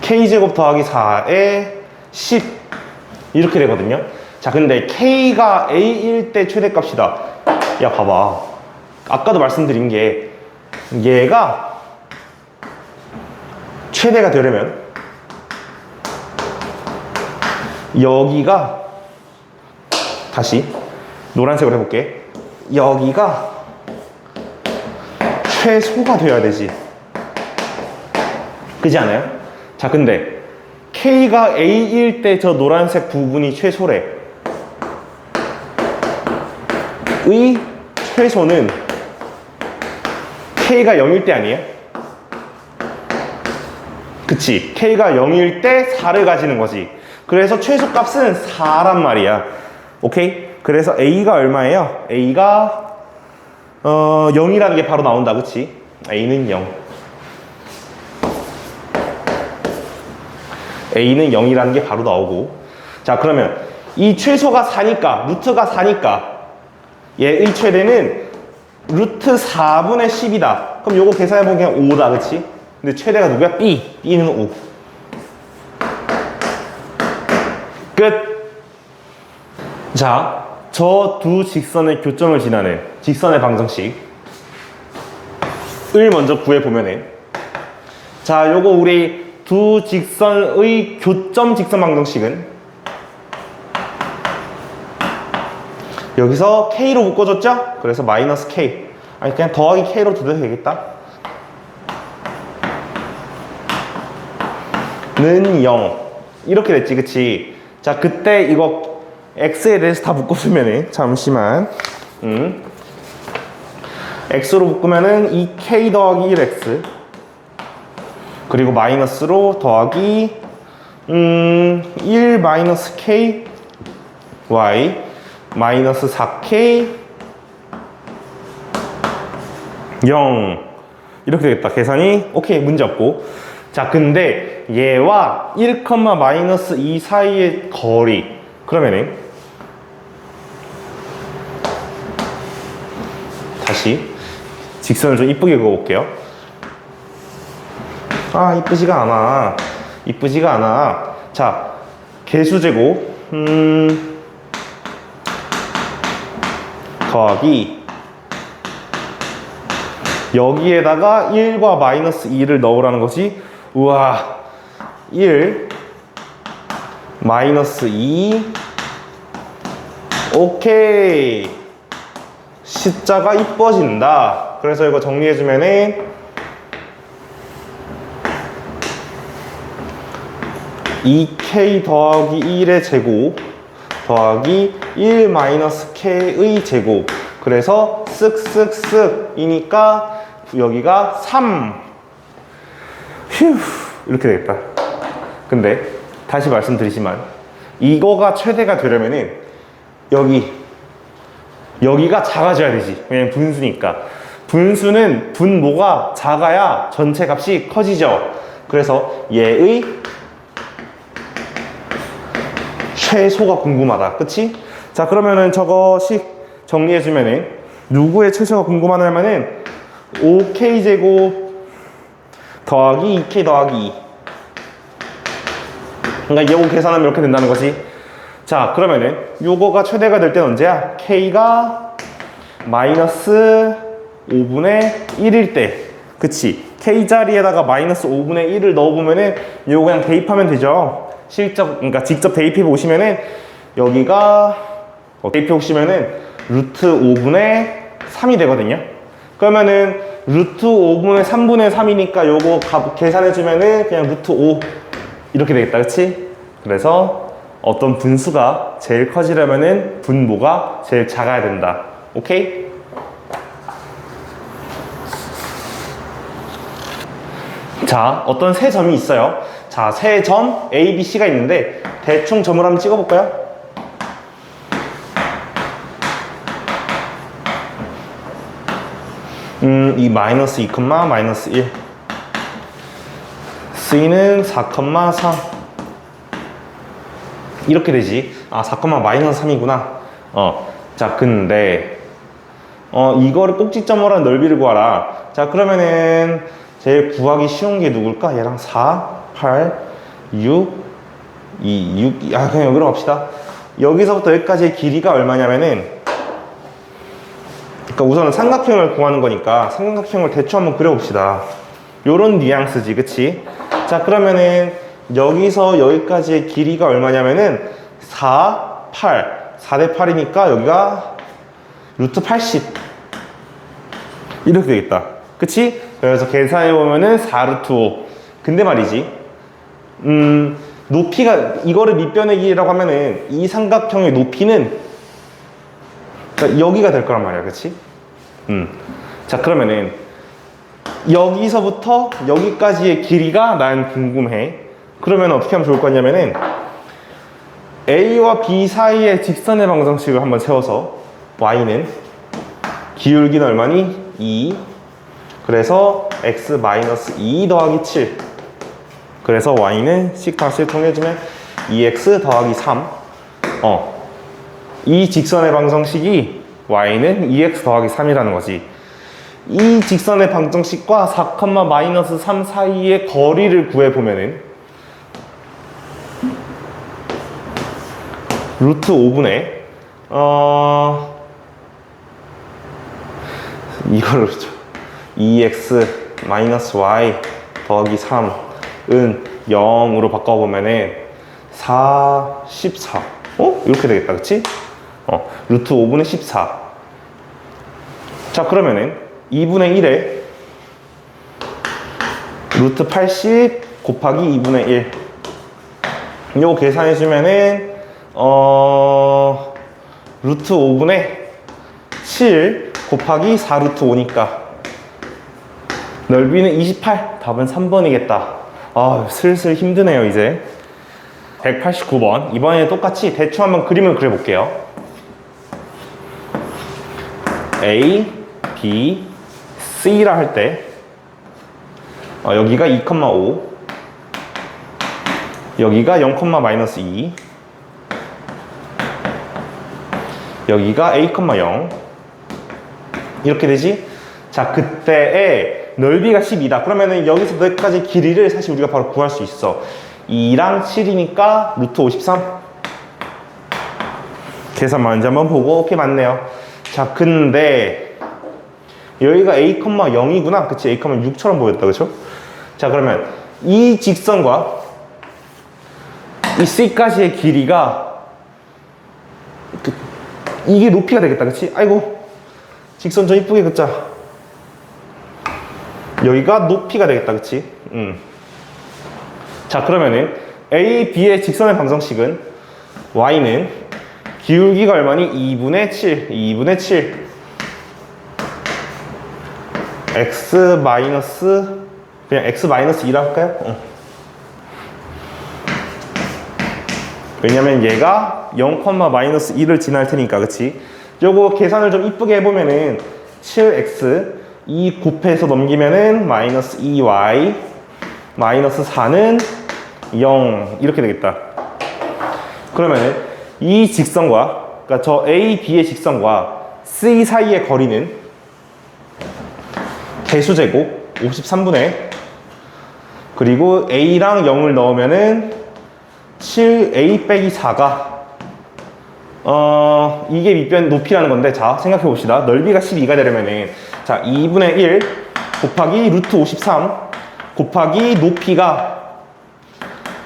K제곱 더하기 4에 10 이렇게 되거든요. 자, 근데 K가 A일 때 최대값이다. 야, 봐봐. 아까도 말씀드린 게 얘가 최대가 되려면 여기가 다시 노란색으로 해볼게. 여기가 최소가 되어야 되지. 그지 않아요? 자, 근데 K가 A일 때 저 노란색 부분이 최소래. 의 최소는 K가 0일 때 아니에요? 그치? K가 0일 때 4를 가지는 거지. 그래서 최소값은 4란 말이야. 오케이? 그래서 A가 얼마예요? A가 0이라는 게 바로 나온다. 그치? A는 0. A는 0이라는 게 바로 나오고. 자, 그러면 이 최소가 4니까, 루트가 4니까 얘의 최대는 루트 4분의 10이다. 그럼 요거 계산해보면 5다. 그치? 근데 최대가 누구야? B. B는 5. 끝! 자, 저 두 직선의 교점을 지나는 직선의 방정식을 먼저 구해보면은, 자, 요거 우리 두 직선의 교점 직선 방정식은 여기서 K로 묶어줬죠? 그래서 마이너스 K. 아니, 그냥 더하기 K로 두도 되겠다. 는 0. 이렇게 됐지, 그치? 자, 그때 이거 X에 대해서 다 묶어주면은, 잠시만. X로 묶으면은 2K 더하기 1X. 그리고 마이너스로 더하기 1 마이너스 K Y 마이너스 4K 0 이렇게 되겠다. 계산이 오케이, 문제 없고. 자, 근데 얘와 1, 마이너스 2 사이의 거리, 그러면은 다시 직선을 좀 이쁘게 그어볼게요. 아, 이쁘지가 않아. 이쁘지가 않아. 자, 개수제곱 더하기 여기에다가 1과 마이너스 2를 넣으라는 것이, 우와, 1 마이너스 2 오케이, 십자가 이뻐진다. 그래서 이거 정리해주면은 2K 더하기 1의 제곱 더하기 1 마이너스 K의 제곱. 그래서 쓱쓱쓱 이니까 여기가 3. 휴, 이렇게 되겠다. 근데 다시 말씀드리지만 이거가 최대가 되려면은 여기가 작아져야 되지. 왜냐면 분수니까. 분수는 분모가 작아야 전체 값이 커지죠. 그래서 얘의 최소가 궁금하다. 그치? 자, 그러면은 저거씩 정리해주면은 누구의 최소가 궁금하냐면은 5K제곱 더하기 2K 더하기 2. 그러니까 요거 계산하면 이렇게 된다는 거지. 자, 그러면은 요거가 최대가 될 때는 언제야? K가 마이너스 5분의 1일 때. 그치? K 자리에다가 마이너스 5분의 1을 넣어보면은 요거 그냥 대입하면 되죠. 그러니까 직접 대입해 보시면은 여기가 대입해 보시면은 루트 5분의 3이 되거든요. 그러면은 루트 5분의 3분의 3이니까 요거 계산해 주면은 그냥 루트 5 이렇게 되겠다. 그치? 그래서 어떤 분수가 제일 커지려면은 분모가 제일 작아야 된다. 오케이? 자, 어떤 세 점이 있어요. 자, 세 점 A, B, C가 있는데 대충 점을 한번 찍어볼까요? 이 마이너스 2, 마이너스 1. C는 4,3. 이렇게 되지. 아, 4, 마이너스 3이구나. 자, 근데, 이거를 꼭지점으로 한 넓이를 구하라. 자, 그러면은, 제일 구하기 쉬운 게 누굴까? 얘랑 4, 8, 6, 2, 6. 아, 그냥 여기로 갑시다. 여기서부터 여기까지의 길이가 얼마냐면은, 그러니까 우선은 삼각형을 구하는 거니까 삼각형을 대충 한번 그려봅시다. 요런 뉘앙스지, 그치? 자, 그러면은 여기서 여기까지의 길이가 얼마냐면은 4, 8. 4대 8이니까 여기가 루트 80. 이렇게 되겠다. 그치? 그래서 계산해보면은 4 루트 5. 근데 말이지, 높이가, 이거를 밑변의 길이라고 하면은 이 삼각형의 높이는 그러니까 여기가 될 거란 말이야, 그치? 자, 그러면은 여기서부터 여기까지의 길이가 난 궁금해. 그러면 어떻게 하면 좋을 거냐면은 A와 B 사이의 직선의 방정식을 한번 세워서 Y는 기울기는 얼마니? 2. 그래서 X-2 더하기 7. 그래서 Y는 식함수를 통해주면 2X 더하기 3. 이 직선의 방정식이 Y는 2X 더하기 3이라는 거지. 이 직선의 방정식과 4, 마이너스 3 사이의 거리를 구해보면은 루트 5분의 이걸로 그렇죠. 2x 마이너스 y 더하기 3은 0으로 바꿔보면은 4, 14. 이렇게 되겠다, 그치? 루트 5분의 14. 자, 그러면은 2분의 1에 루트 80 곱하기 2분의 1. 요거 계산해주면은 루트 5분의 7 곱하기 4 루트 5니까 넓이는 28. 답은 3번이겠다. 아, 슬슬 힘드네요, 이제. 189번. 이번에는 똑같이 대충 한번 그림을 그려볼게요. A, B, C라 할 때 여기가 2,5, 여기가 0,-2, 여기가 A,0 이렇게 되지? 자, 그때의 넓이가 12다. 그러면은 여기서 여기까지 길이를 사실 우리가 바로 구할 수 있어. 2랑 7이니까 루트 53. 계산 먼저 한번 보고, 오케이, 맞네요. 자, 근데 여기가 A,0이구나. 그치? A,6처럼 보였다, 그쵸? 자, 그러면 이 직선과 이 C까지의 길이가 이게 높이가 되겠다, 그치? 아이고, 직선 좀 이쁘게 긋자. 여기가 높이가 되겠다, 그치? 자, 그러면은 A, B의 직선의 방정식은 Y는 기울기가 얼마니? 2분의 7. 2분의 7. X 마이너스, 그냥 X 마이너스 2라 할까요? 왜냐면 얘가 0,-2를 지날 테니까, 그치? 요거 계산을 좀 이쁘게 해보면은 7x 2 곱해서 넘기면은 마이너스 2y 마이너스 4는 0 이렇게 되겠다. 그러면은 이 직선과, 그러니까 저 A, B의 직선과 C 사이의 거리는 개수제곱 53분의, 그리고 A랑 0을 넣으면은 7A 빼기 4가 이게 밑변 높이라는 건데, 자, 생각해 봅시다. 넓이가 12가 되려면은, 자, 2분의 1 곱하기 루트 53 곱하기 높이가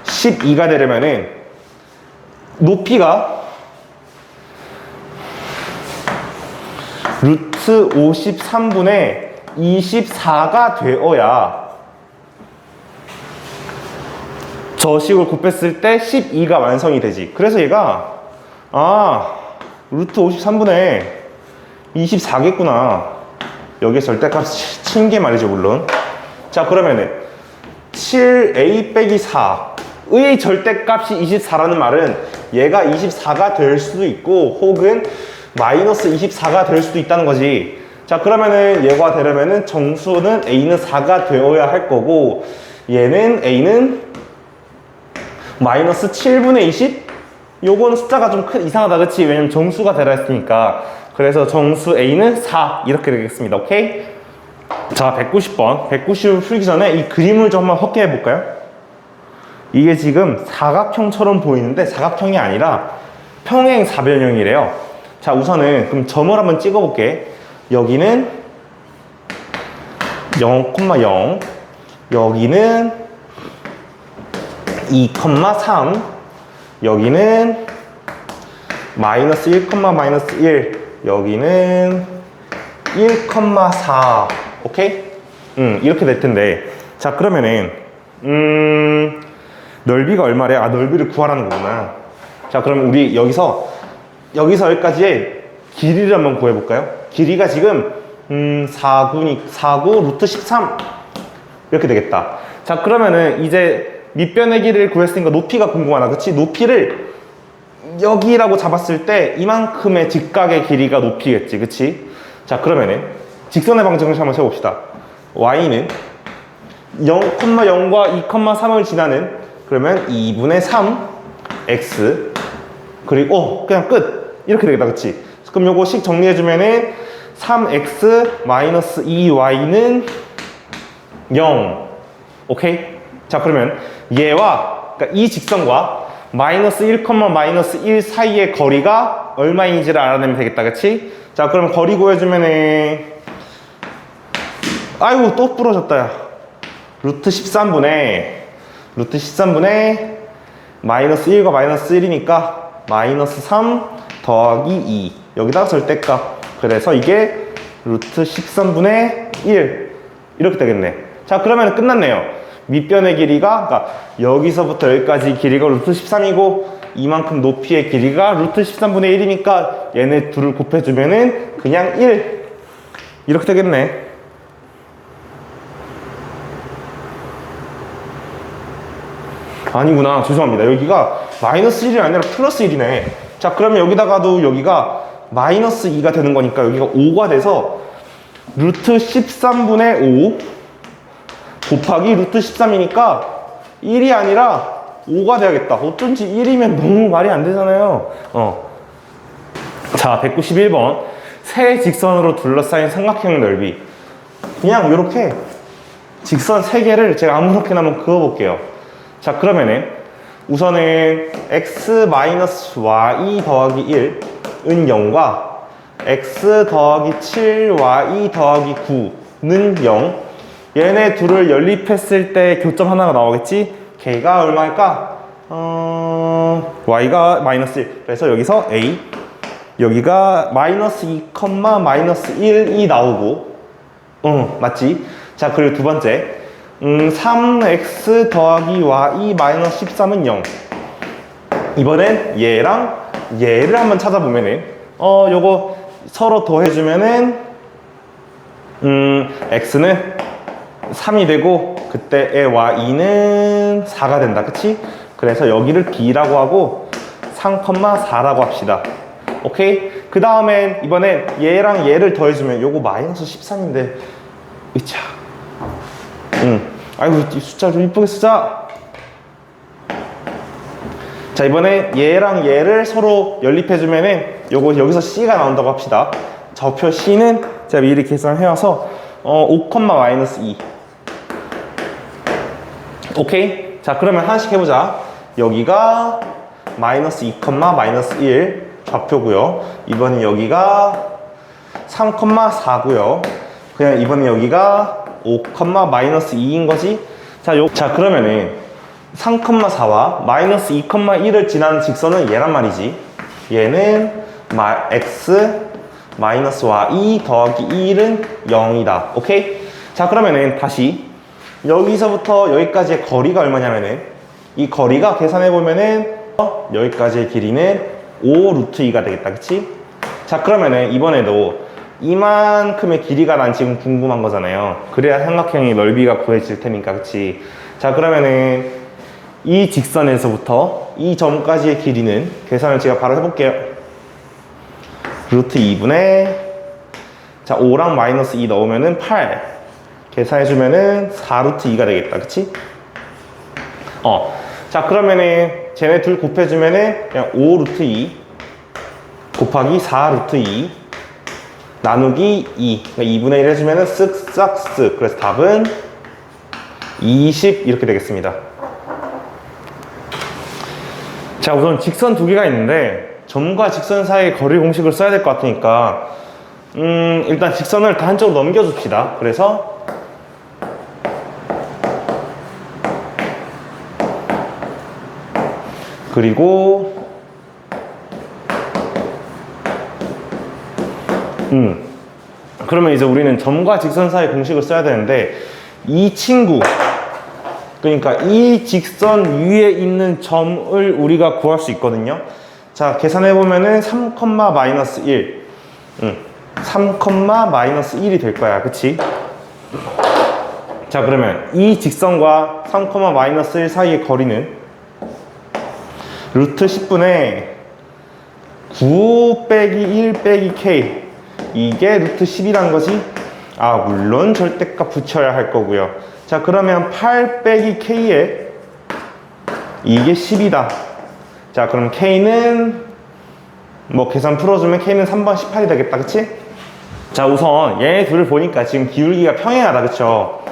12가 되려면은 높이가 루트 53분의 24가 되어야 저 식을 곱했을 때 12가 완성이 되지. 그래서 얘가 루트 53분의 24겠구나. 여기에 절대값 친 게 말이죠, 물론. 자, 그러면은 7a 빼기 4의 절대값이 24라는 말은 얘가 24가 될 수도 있고 혹은 마이너스 24가 될 수도 있다는 거지. 자, 자, 그러면은 얘가 되려면은 정수는 A는 4가 되어야 할 거고, 얘는 A는 마이너스 7분의 20? 요건 숫자가 좀 이상하다, 그치? 왜냐면 정수가 되라 했으니까. 그래서 정수 A는 4 이렇게 되겠습니다. 오케이? 자, 190번 190 풀기 전에 이 그림을 좀 한번 확인해 볼까요? 이게 지금 사각형처럼 보이는데 사각형이 아니라 평행사변형이래요. 자, 우선은 그럼 점을 한번 찍어 볼게. 여기는 0,0, 여기는 2,3, 여기는 마이너스 1, 마이너스 1, 여기는 1,4. 오케이? 이렇게 될 텐데. 자, 그러면은 넓이가 얼마래? 아, 넓이를 구하라는 거구나. 자, 그럼 우리 여기서 여기까지의 길이를 한번 구해볼까요? 길이가 지금 4구 루트 13 이렇게 되겠다. 자, 그러면은 이제 밑변의 길이를 구했으니까 높이가 궁금하다, 그치? 높이를 여기라고 잡았을 때 이만큼의 직각의 길이가 높이겠지, 그치? 자, 그러면은 직선의 방정식 한번 세워봅시다. y는 0,0과 2,3을 지나는, 그러면 2분의 3 x, 그리고 그냥 끝 이렇게 되겠다, 그치? 그럼 요거식 정리해주면은 3x 마이너스 2y는 0. 오케이? 자, 그러면 얘와, 그러니까 이 직선과 마이너스 1, 마이너스 1 사이의 거리가 얼마인지를 알아내면 되겠다, 그치? 자, 그럼 거리 구해주면은, 아이고, 또 부러졌다, 야. 루트 13분의 마이너스 1과 마이너스 1이니까 마이너스 3 더하기 2. 여기다가 절대값. 그래서 이게 루트 13분의 1. 이렇게 되겠네. 자, 그러면 끝났네요. 밑변의 길이가, 그러니까 여기서부터 여기까지 길이가 루트 13이고 이만큼 높이의 길이가 루트 13분의 1이니까 얘네 둘을 곱해주면은 그냥 1 이렇게 되겠네. 아니구나, 죄송합니다. 여기가 마이너스 1이 아니라 플러스 1이네. 자, 그러면 여기다가도 여기가 마이너스 2가 되는 거니까 여기가 5가 돼서 루트 13분의 5 곱하기 루트 13이니까 1이 아니라 5가 돼야겠다. 어쩐지 1이면 너무 말이 안 되잖아요. 자, 191번 세 직선으로 둘러싸인 삼각형 넓이. 그냥 이렇게 직선 3개를 제가 아무렇게나 한번 그어볼게요. 자, 그러면은 우선은 x-y 더하기 1은 0과 x 더하기 7y 더하기 9는 0. 얘네 둘을 연립했을 때 교점 하나가 나오겠지? 걔가 얼마일까? y가 마이너스 1. 그래서 여기서 a, 여기가 마이너스 2, 마이너스 1이 나오고, 맞지? 자, 그리고 두 번째, 3x 더하기 y 마이너스 13은 0. 이번엔 얘랑 얘를 한번 찾아보면은, 요거 서로 더해주면은, x는 3이 되고, 그때의 y는 4가 된다, 그치? 그래서 여기를 b라고 하고, 3,4라고 합시다. 오케이? 그 다음엔, 이번엔 얘랑 얘를 더해주면, 요거 마이너스 13인데, 으차. 아이고, 이 숫자 좀 이쁘게 쓰자. 자, 이번에 얘랑 얘를 서로 연립해주면은 요거 여기서 C가 나온다고 합시다. 좌표 C는 제가 미리 계산해와서 5, 마이너스 2. 오케이? 자, 그러면 하나씩 해보자. 여기가 마이너스 2, 마이너스 1 좌표고요. 이번엔 여기가 3, 4고요. 그냥 이번엔 여기가 5, 마이너스 2인 거지? 자, 그러면은 3,4와 마이너스 2,1을 지나는 직선은 얘란 말이지. 얘는 x 마이너스 y 더하기 1은 0이다. 오케이? 자, 그러면은 다시 여기서부터 여기까지의 거리가 얼마냐면은 이 거리가 계산해보면은 여기까지의 길이는 5 루트 2가 되겠다. 그치? 자, 그러면은 이번에도 이만큼의 길이가 난 지금 궁금한 거잖아요. 그래야 삼각형의 넓이가 구해질 테니까, 그치? 자, 그러면은 이 직선에서부터 이 점까지의 길이는 계산을 제가 바로 해볼게요. 루트 2분의 자, 5랑 마이너스 2 넣으면은 8. 계산해주면은 4루트 2가 되겠다. 그치? 자, 그러면은 쟤네 둘 곱해주면은 그냥 5루트 2 곱하기 4루트 2 나누기 2. 그러니까 2분의 1 해주면은 쓱싹쓱. 그래서 답은 20 이렇게 되겠습니다. 자, 우선 직선 두 개가 있는데 점과 직선 사이의 거리 공식을 써야 될 것 같으니까 일단 직선을 다 한쪽으로 넘겨줍시다. 그래서 그리고 그러면 이제 우리는 점과 직선 사이 공식을 써야 되는데 이 친구, 그러니까 이 직선 위에 있는 점을 우리가 구할 수 있거든요. 자, 계산해보면은 3, 마이너스 1 3, 마이너스 1이 될 거야. 그치? 자, 그러면 이 직선과 3, 마이너스 1 사이의 거리는 루트 10분의 9 빼기 1 빼기 k, 이게 루트 10이란 거지. 물론 절대값 붙여야 할 거고요. 자, 그러면 8 빼기 k에 이게 10이다. 자, 그럼 k는 뭐 계산 풀어주면 k는 3번 18이 되겠다. 그치? 자, 우선 얘 둘을 보니까 지금 기울기가 평행하다. 그쵸?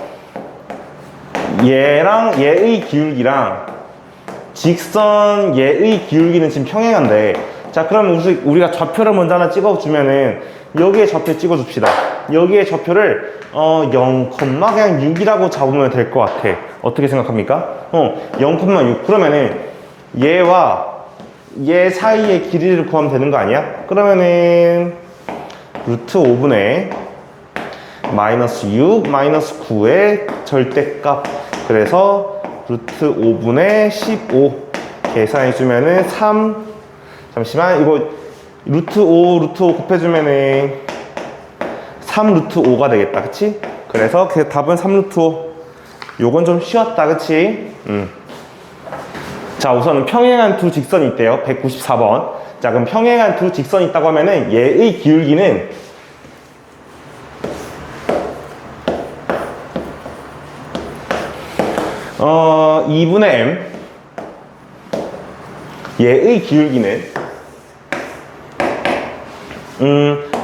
얘랑 얘의 기울기랑 직선 얘의 기울기는 지금 평행한데, 자, 그럼 우리가 좌표를 먼저 하나 찍어주면은 여기에 좌표 찍어줍시다. 여기에 좌표를 0, 그냥 6이라고 잡으면 될 것 같아. 어떻게 생각합니까? 0,6. 그러면은 얘와 얘 사이의 길이를 구하면 되는 거 아니야? 그러면은 루트 5분의 마이너스 6 마이너스 9의 절대값, 그래서 루트 5분의 15 계산해주면은 3, 잠시만, 이거 루트 5 곱해주면은 3 루트 5가 되겠다. 그치? 그래서 그 답은 3 루트 5. 요건 좀 쉬웠다. 그치? 자, 우선은 평행한 두 직선이 있대요. 194번. 자, 그럼 평행한 두 직선이 있다고 하면은 얘의 기울기는 어 2분의 m, 얘의 기울기는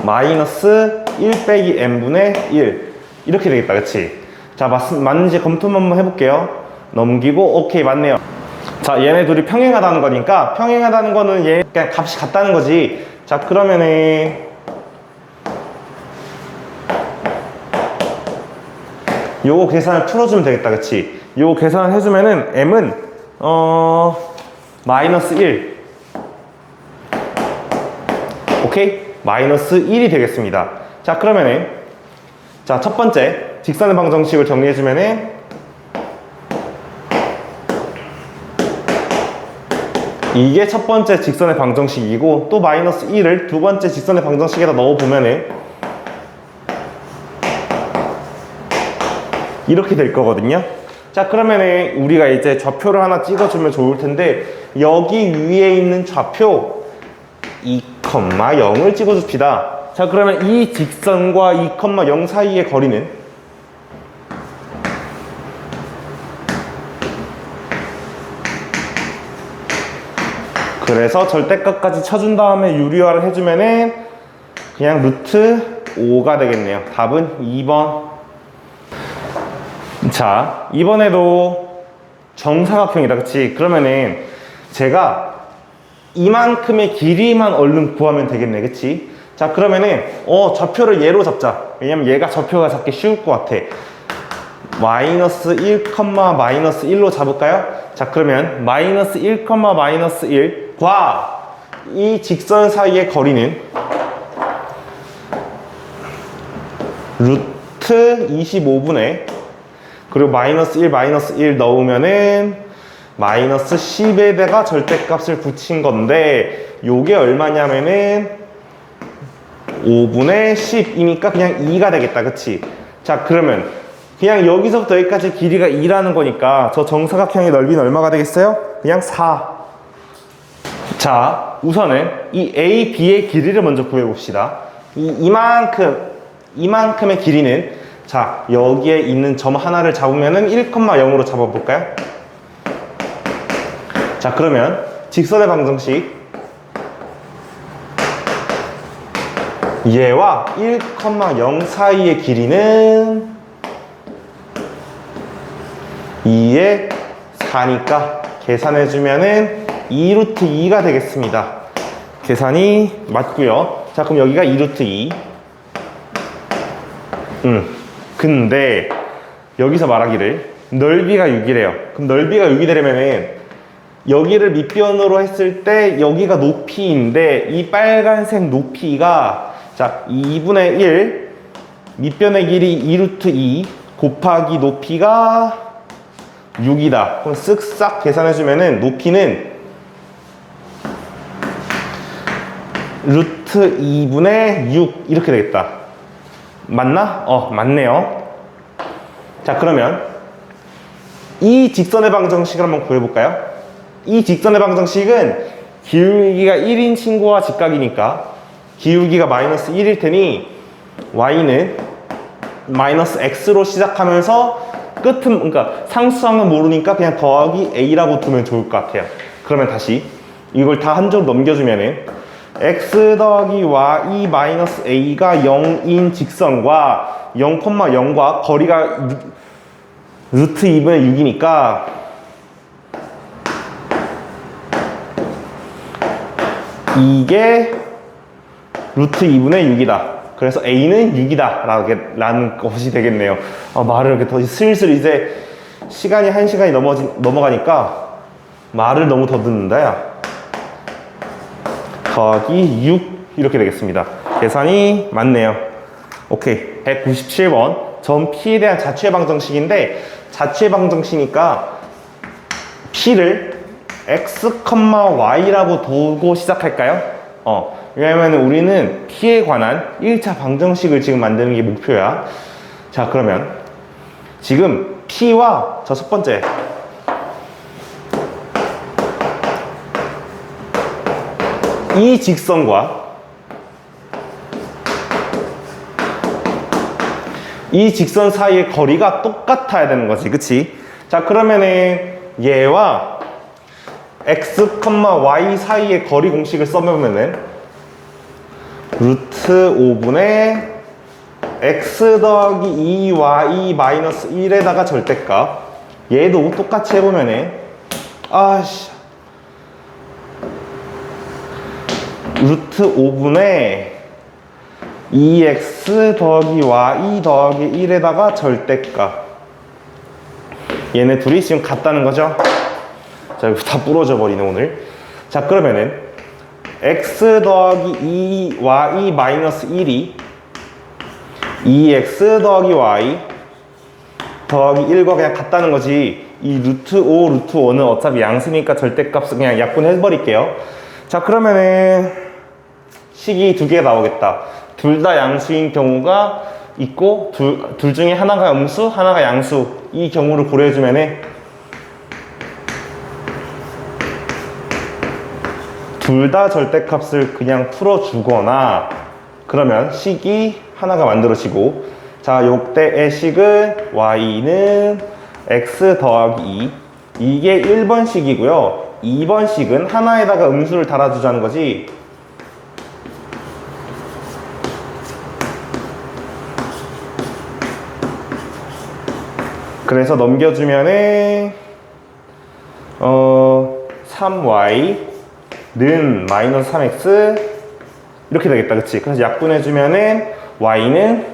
마이너스 1 빼기 m분의 1 이렇게 되겠다. 그치? 자, 맞는지 검토 한번 해볼게요. 넘기고 오케이, 맞네요. 자, 얘네 둘이 평행하다는 거니까, 평행하다는 거는 얘 그냥 값이 같다는 거지. 자, 그러면은 요거 계산을 풀어주면 되겠다. 그치? 요거 계산을 해주면은 m은 마이너스 1, 오케이? 마이너스 1이 되겠습니다. 자, 그러면은 자, 첫 번째 직선의 방정식을 정리해주면은 이게 첫 번째 직선의 방정식이고, 또 마이너스 1을 두 번째 직선의 방정식에다 넣어보면은 이렇게 될 거거든요. 자, 그러면은 우리가 이제 좌표를 하나 찍어주면 좋을 텐데, 여기 위에 있는 좌표 2,0을 찍어줍시다. 자, 그러면 이 직선과 2,0 사이의 거리는 그래서 절대값까지 쳐준 다음에 유리화를 해주면은 그냥 루트 5가 되겠네요. 답은 2번. 자, 이번에도 정사각형이다. 그치? 그러면은 제가 이만큼의 길이만 얼른 구하면 되겠네. 그치? 자, 그러면은 좌표를 얘로 잡자. 왜냐면 얘가 좌표가 잡기 쉬울 것 같아. 마이너스 1, 마이너스 1로 잡을까요? 자, 그러면 마이너스 1, 마이너스 1과 이 직선 사이의 거리는 루트 25분의, 그리고 마이너스 1 넣으면은 마이너스 10에다가 절대값을 붙인 건데, 요게 얼마냐면은 5분의 10이니까 그냥 2가 되겠다. 그치? 자, 그러면 그냥 여기서부터 여기까지 길이가 2라는 거니까 저 정사각형의 넓이는 얼마가 되겠어요? 그냥 4. 자, 우선은 이 A, B의 길이를 먼저 구해봅시다. 이만큼 이만큼의 길이는, 자, 여기에 있는 점 하나를 잡으면은 1,0으로 잡아볼까요? 자, 그러면 직선의 방정식, 얘와 1,0 사이의 길이는 2의 4니까 계산해주면은 2루트 2가 되겠습니다. 계산이 맞고요. 자, 그럼 여기가 2루트 2. 근데 여기서 말하기를 넓이가 6이래요. 그럼 넓이가 6이 되려면은 여기를 밑변으로 했을 때 여기가 높이인데, 이 빨간색 높이가, 자, 2분의 1 밑변의 길이 2루트 2 곱하기 높이가 6이다. 그럼 쓱싹 계산해주면은 높이는 루트 2분의 6 이렇게 되겠다. 맞나? 맞네요. 자, 그러면 이 직선의 방정식을 한번 구해볼까요? 이 직선의 방정식은 기울기가 1인 친구와 직각이니까 기울기가 마이너스 1일 테니 y는 마이너스 x로 시작하면서 끝은, 그러니까 상수항은 모르니까 그냥 더하기 a라고 두면 좋을 것 같아요. 그러면 다시 이걸 다 한 줄 넘겨주면은 x 더하기 y 마이너스 a가 0인 직선과 0,0과 거리가 루트 2분의 6이니까 이게 루트 2분의 6이다. 그래서 a는 6이다 라는 것이 되겠네요. 말을 이렇게 더 슬슬 이제 시간이 1시간이 넘어가니까 말을 너무 더듬는다 야. 더하기 6 이렇게 되겠습니다. 계산이 맞네요. 오케이. 197번 점 P에 대한 자취의 방정식인데, 자취의 방정식이니까 P를 x, y라고 두고 시작할까요? 왜냐면 우리는 P에 관한 1차 방정식을 지금 만드는 게 목표야. 자, 그러면 지금 P와 저 첫 번째 이 직선과 이 직선 사이의 거리가 똑같아야 되는 거지, 그치? 자, 그러면은 얘와 x, y 사이의 거리 공식을 써보면은 루트 5분의 x 더하기 2y 마이너스 1에다가 절대값, 얘도 똑같이 해보면은 루트 5분의 2x 더하기 y 더하기 1에다가 절대값, 얘네 둘이 지금 같다는 거죠. 자, 이거 다 부러져 버리네 오늘. 자, 그러면은 x 더하기 2y 마이너스 1이 2x 더하기 y 더하기 1과 그냥 같다는 거지. 이 루트 5, 루트 5는 어차피 양수니까 절대값을 그냥 약분해 버릴게요. 자, 그러면은 식이 두 개가 나오겠다. 둘 다 양수인 경우가 있고 둘 중에 하나가 음수, 하나가 양수, 이 경우를 고려해주면은 둘 다 절대값을 그냥 풀어주거나, 그러면 식이 하나가 만들어지고, 자, 요때의 식은 y는 x 더하기 2, 이게 1번 식이고요. 2번 식은 하나에다가 음수를 달아주자는 거지. 그래서 넘겨주면은 3y는 마이너스 3x 이렇게 되겠다, 그치? 그래서 약분해주면은 y는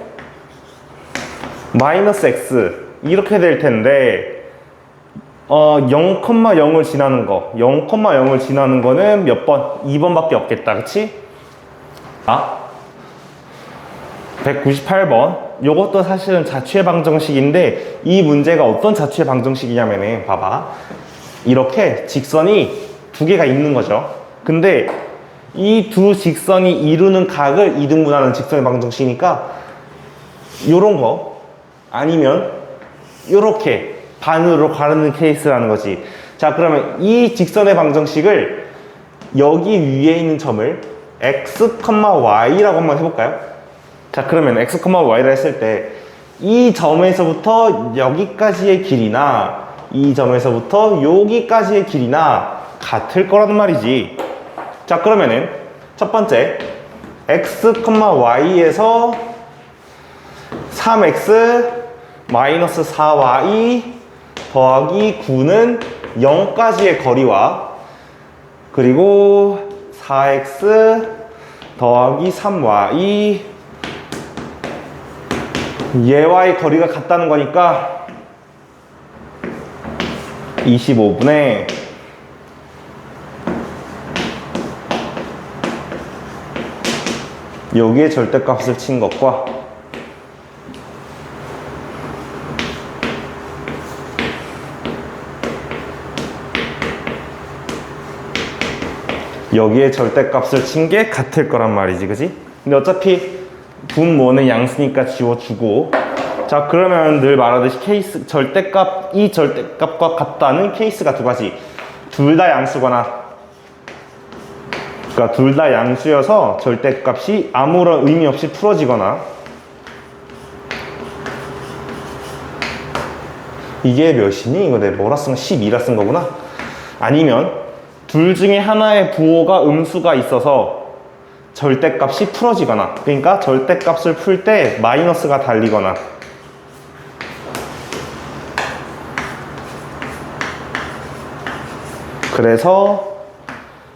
마이너스 x 이렇게 될 텐데, 0,0을 지나는 거, 0,0을 지나는 거는 몇 번? 2번밖에 없겠다, 그치? 198번. 요것도 사실은 자취의 방정식인데, 이 문제가 어떤 자취의 방정식이냐면은, 봐봐. 이렇게 직선이 두 개가 있는 거죠. 근데 이 두 직선이 이루는 각을 이등분하는 직선의 방정식이니까, 요런 거 아니면 요렇게 반으로 가르는 케이스라는 거지. 자, 그러면 이 직선의 방정식을 여기 위에 있는 점을 x, y라고 한번 해볼까요? 자, 그러면 x, y를 했을 때 이 점에서부터 여기까지의 길이나 이 점에서부터 여기까지의 길이나 같을 거란 말이지. 자, 그러면은 첫 번째 x, y에서 3x 마이너스 4y 더하기 9는 0까지의 거리와 그리고 4x 더하기 3y 얘와의 거리가 같다는 거니까 25분의 여기에 절대값을 친 것과 여기에 절대값을 친 게 같을 거란 말이지, 그지? 근데 어차피 분모는 양수니까 지워주고. 자, 그러면 늘 말하듯이 케이스 절대값, 이 절대값과 같다는 케이스가 두 가지. 둘 다 양수거나, 그러니까 둘 다 양수여서 절대값이 아무런 의미 없이 풀어지거나, 이게 몇이니? 이거 내가 뭐라 쓴 거? 12라 쓴 거구나. 아니면 둘 중에 하나의 부호가 음수가 있어서 절대값이 풀어지거나, 그러니까 절대값을 풀 때 마이너스가 달리거나. 그래서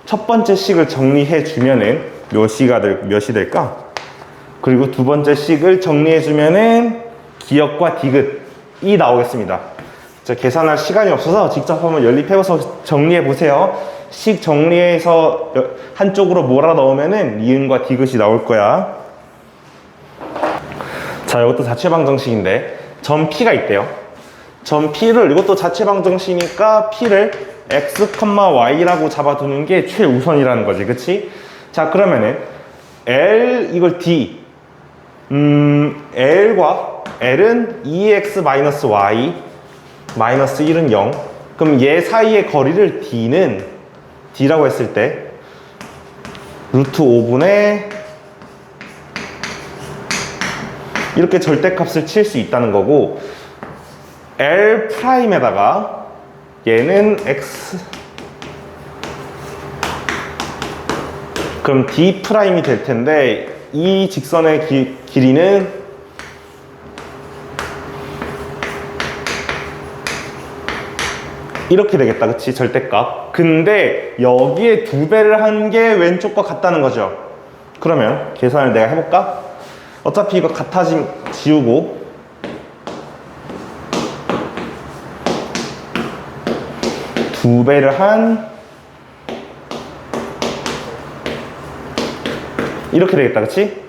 첫 번째 식을 정리해 주면은 몇이 될까? 그리고 두 번째 식을 정리해 주면은 기역과 디귿이 나오겠습니다. 계산할 시간이 없어서 직접 한번 연립해서 정리해 보세요. 식 정리해서 한쪽으로 몰아 넣으면은 니은과 디귿이 나올 거야. 자, 이것도 자체 방정식인데 점 P가 있대요. 점 P를, 이것도 자체 방정식이니까 P를 x, y라고 잡아두는 게 최우선이라는 거지, 그치? 자, 그러면은 L 이걸 D, L은 2x-y 마이너스 1은 0. 그럼 얘 사이의 거리를 D라고 했을 때 루트 5분의 이렇게 절대값을 칠 수 있다는 거고, L'에다가 얘는 x, 그럼 D'이 될 텐데 이 직선의 길이는 이렇게 되겠다, 그치? 절대값. 근데 여기에 2배를 한 게 왼쪽과 같다는 거죠. 그러면 계산을 내가 해볼까? 어차피 이거 지우고 두 배를 한 이렇게 되겠다, 그치?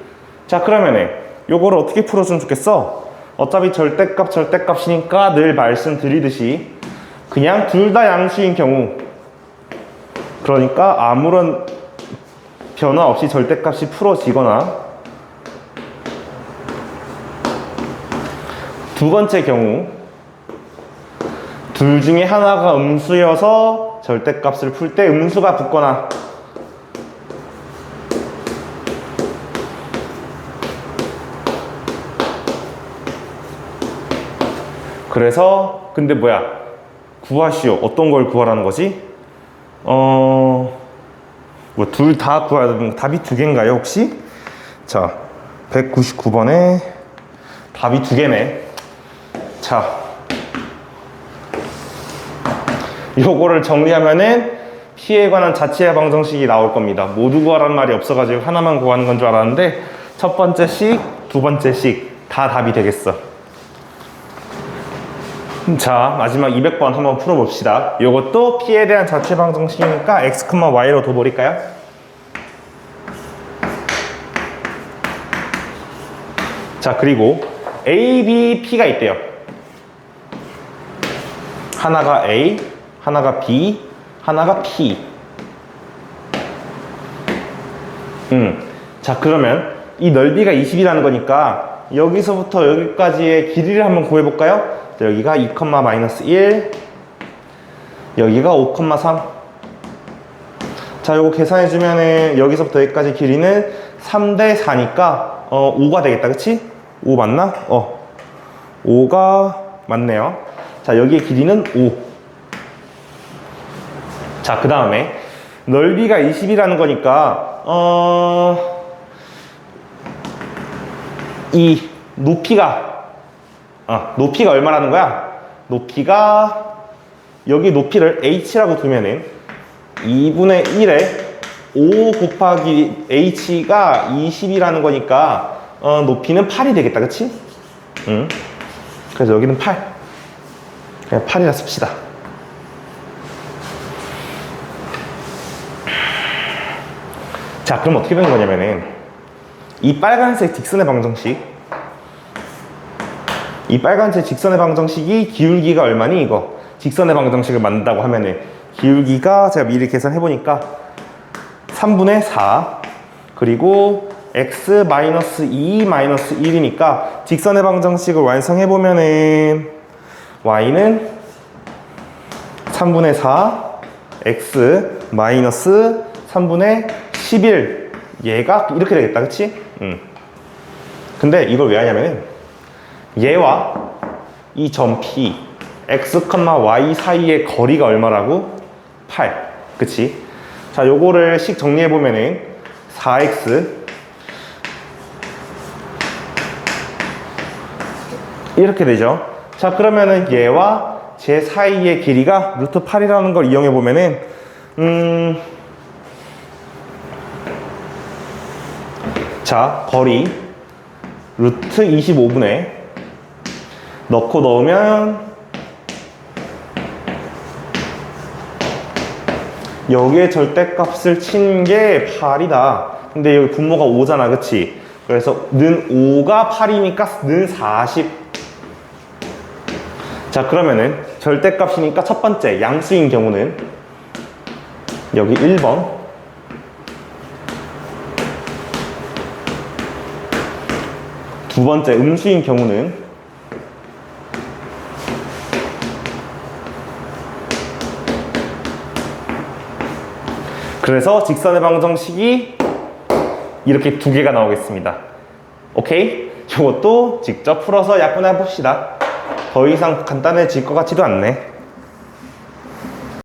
자, 그러면은 요거를 어떻게 풀어주면 좋겠어? 어차피 절대값이니까 늘 말씀드리듯이 그냥 둘 다 양수인 경우, 그러니까 아무런 변화 없이 절대값이 풀어지거나, 두 번째 경우 둘 중에 하나가 음수여서 절대값을 풀 때 음수가 붙거나, 그래서 근데 뭐야, 구하시오. 어떤 걸 구하라는 거지? 뭐 둘 다 구해야 되면 답이 두 개인가요, 혹시? 자, 199번에 답이 두 개네. 자, 요거를 정리하면은 P에 관한 자체 방정식이 나올 겁니다. 모두 구하라는 말이 없어가지고 하나만 구하는 건 줄 알았는데 첫 번째 식, 두 번째 식 다 답이 되겠어. 자, 마지막 200번 한번 풀어봅시다. 요것도 P에 대한 자체 방정식이니까 x, y로 둬버릴까요? 자, 그리고 A, B, P가 있대요. 하나가 A, 하나가 B, 하나가 P. 자, 그러면 이 넓이가 20이라는 거니까 여기서부터 여기까지의 길이를 한번 구해볼까요? 자, 여기가 2,-1, 여기가 5,3. 자, 요거 계산해주면은 여기서부터 여기까지 길이는 3대 4니까 5가 되겠다. 그치? 5 맞나? 5가 맞네요. 자, 여기의 길이는 5. 자, 그 다음에 넓이가 20이라는 거니까 이 높이가 얼마라는 거야? 높이가 여기 높이를 h라고 두면은 2분의 1에 5 곱하기 h가 20이라는 거니까 높이는 8이 되겠다. 그치? 그래서 여기는 8. 그냥 8이라 씁시다. 자, 그럼 어떻게 되는 거냐면은 이 빨간색 직선의 방정식, 이 빨간색 직선의 방정식이 기울기가 얼마니? 이거 직선의 방정식을 만든다고 하면은 기울기가 제가 미리 계산해 보니까 3분의 4 그리고 x-2-1이니까 직선의 방정식을 완성해 보면은 y는 3분의 4 x 마이너스 3분의 11 얘가 이렇게 되겠다. 그치? 근데 이걸 왜 하냐면은 얘와 이 점 P x, y 사이의 거리가 얼마라고? 8. 그치? 자, 요거를 식 정리해 보면은 4x 이렇게 되죠. 자, 그러면은 얘와 제 사이의 길이가 루트 8이라는 걸 이용해 보면은 자, 거리 루트 25분의 넣고 넣으면 여기에 절대값을 친 게 8이다. 근데 여기 분모가 5잖아. 그치? 그래서 는 5가 8이니까 는 40. 자, 그러면은 절대값이니까 첫 번째 양수인 경우는 여기 1번, 두 번째 음수인 경우는 그래서 직선의 방정식이 이렇게 두 개가 나오겠습니다. 오케이? 이것도 직접 풀어서 약분해 봅시다. 더 이상 간단해질 것 같지도 않네.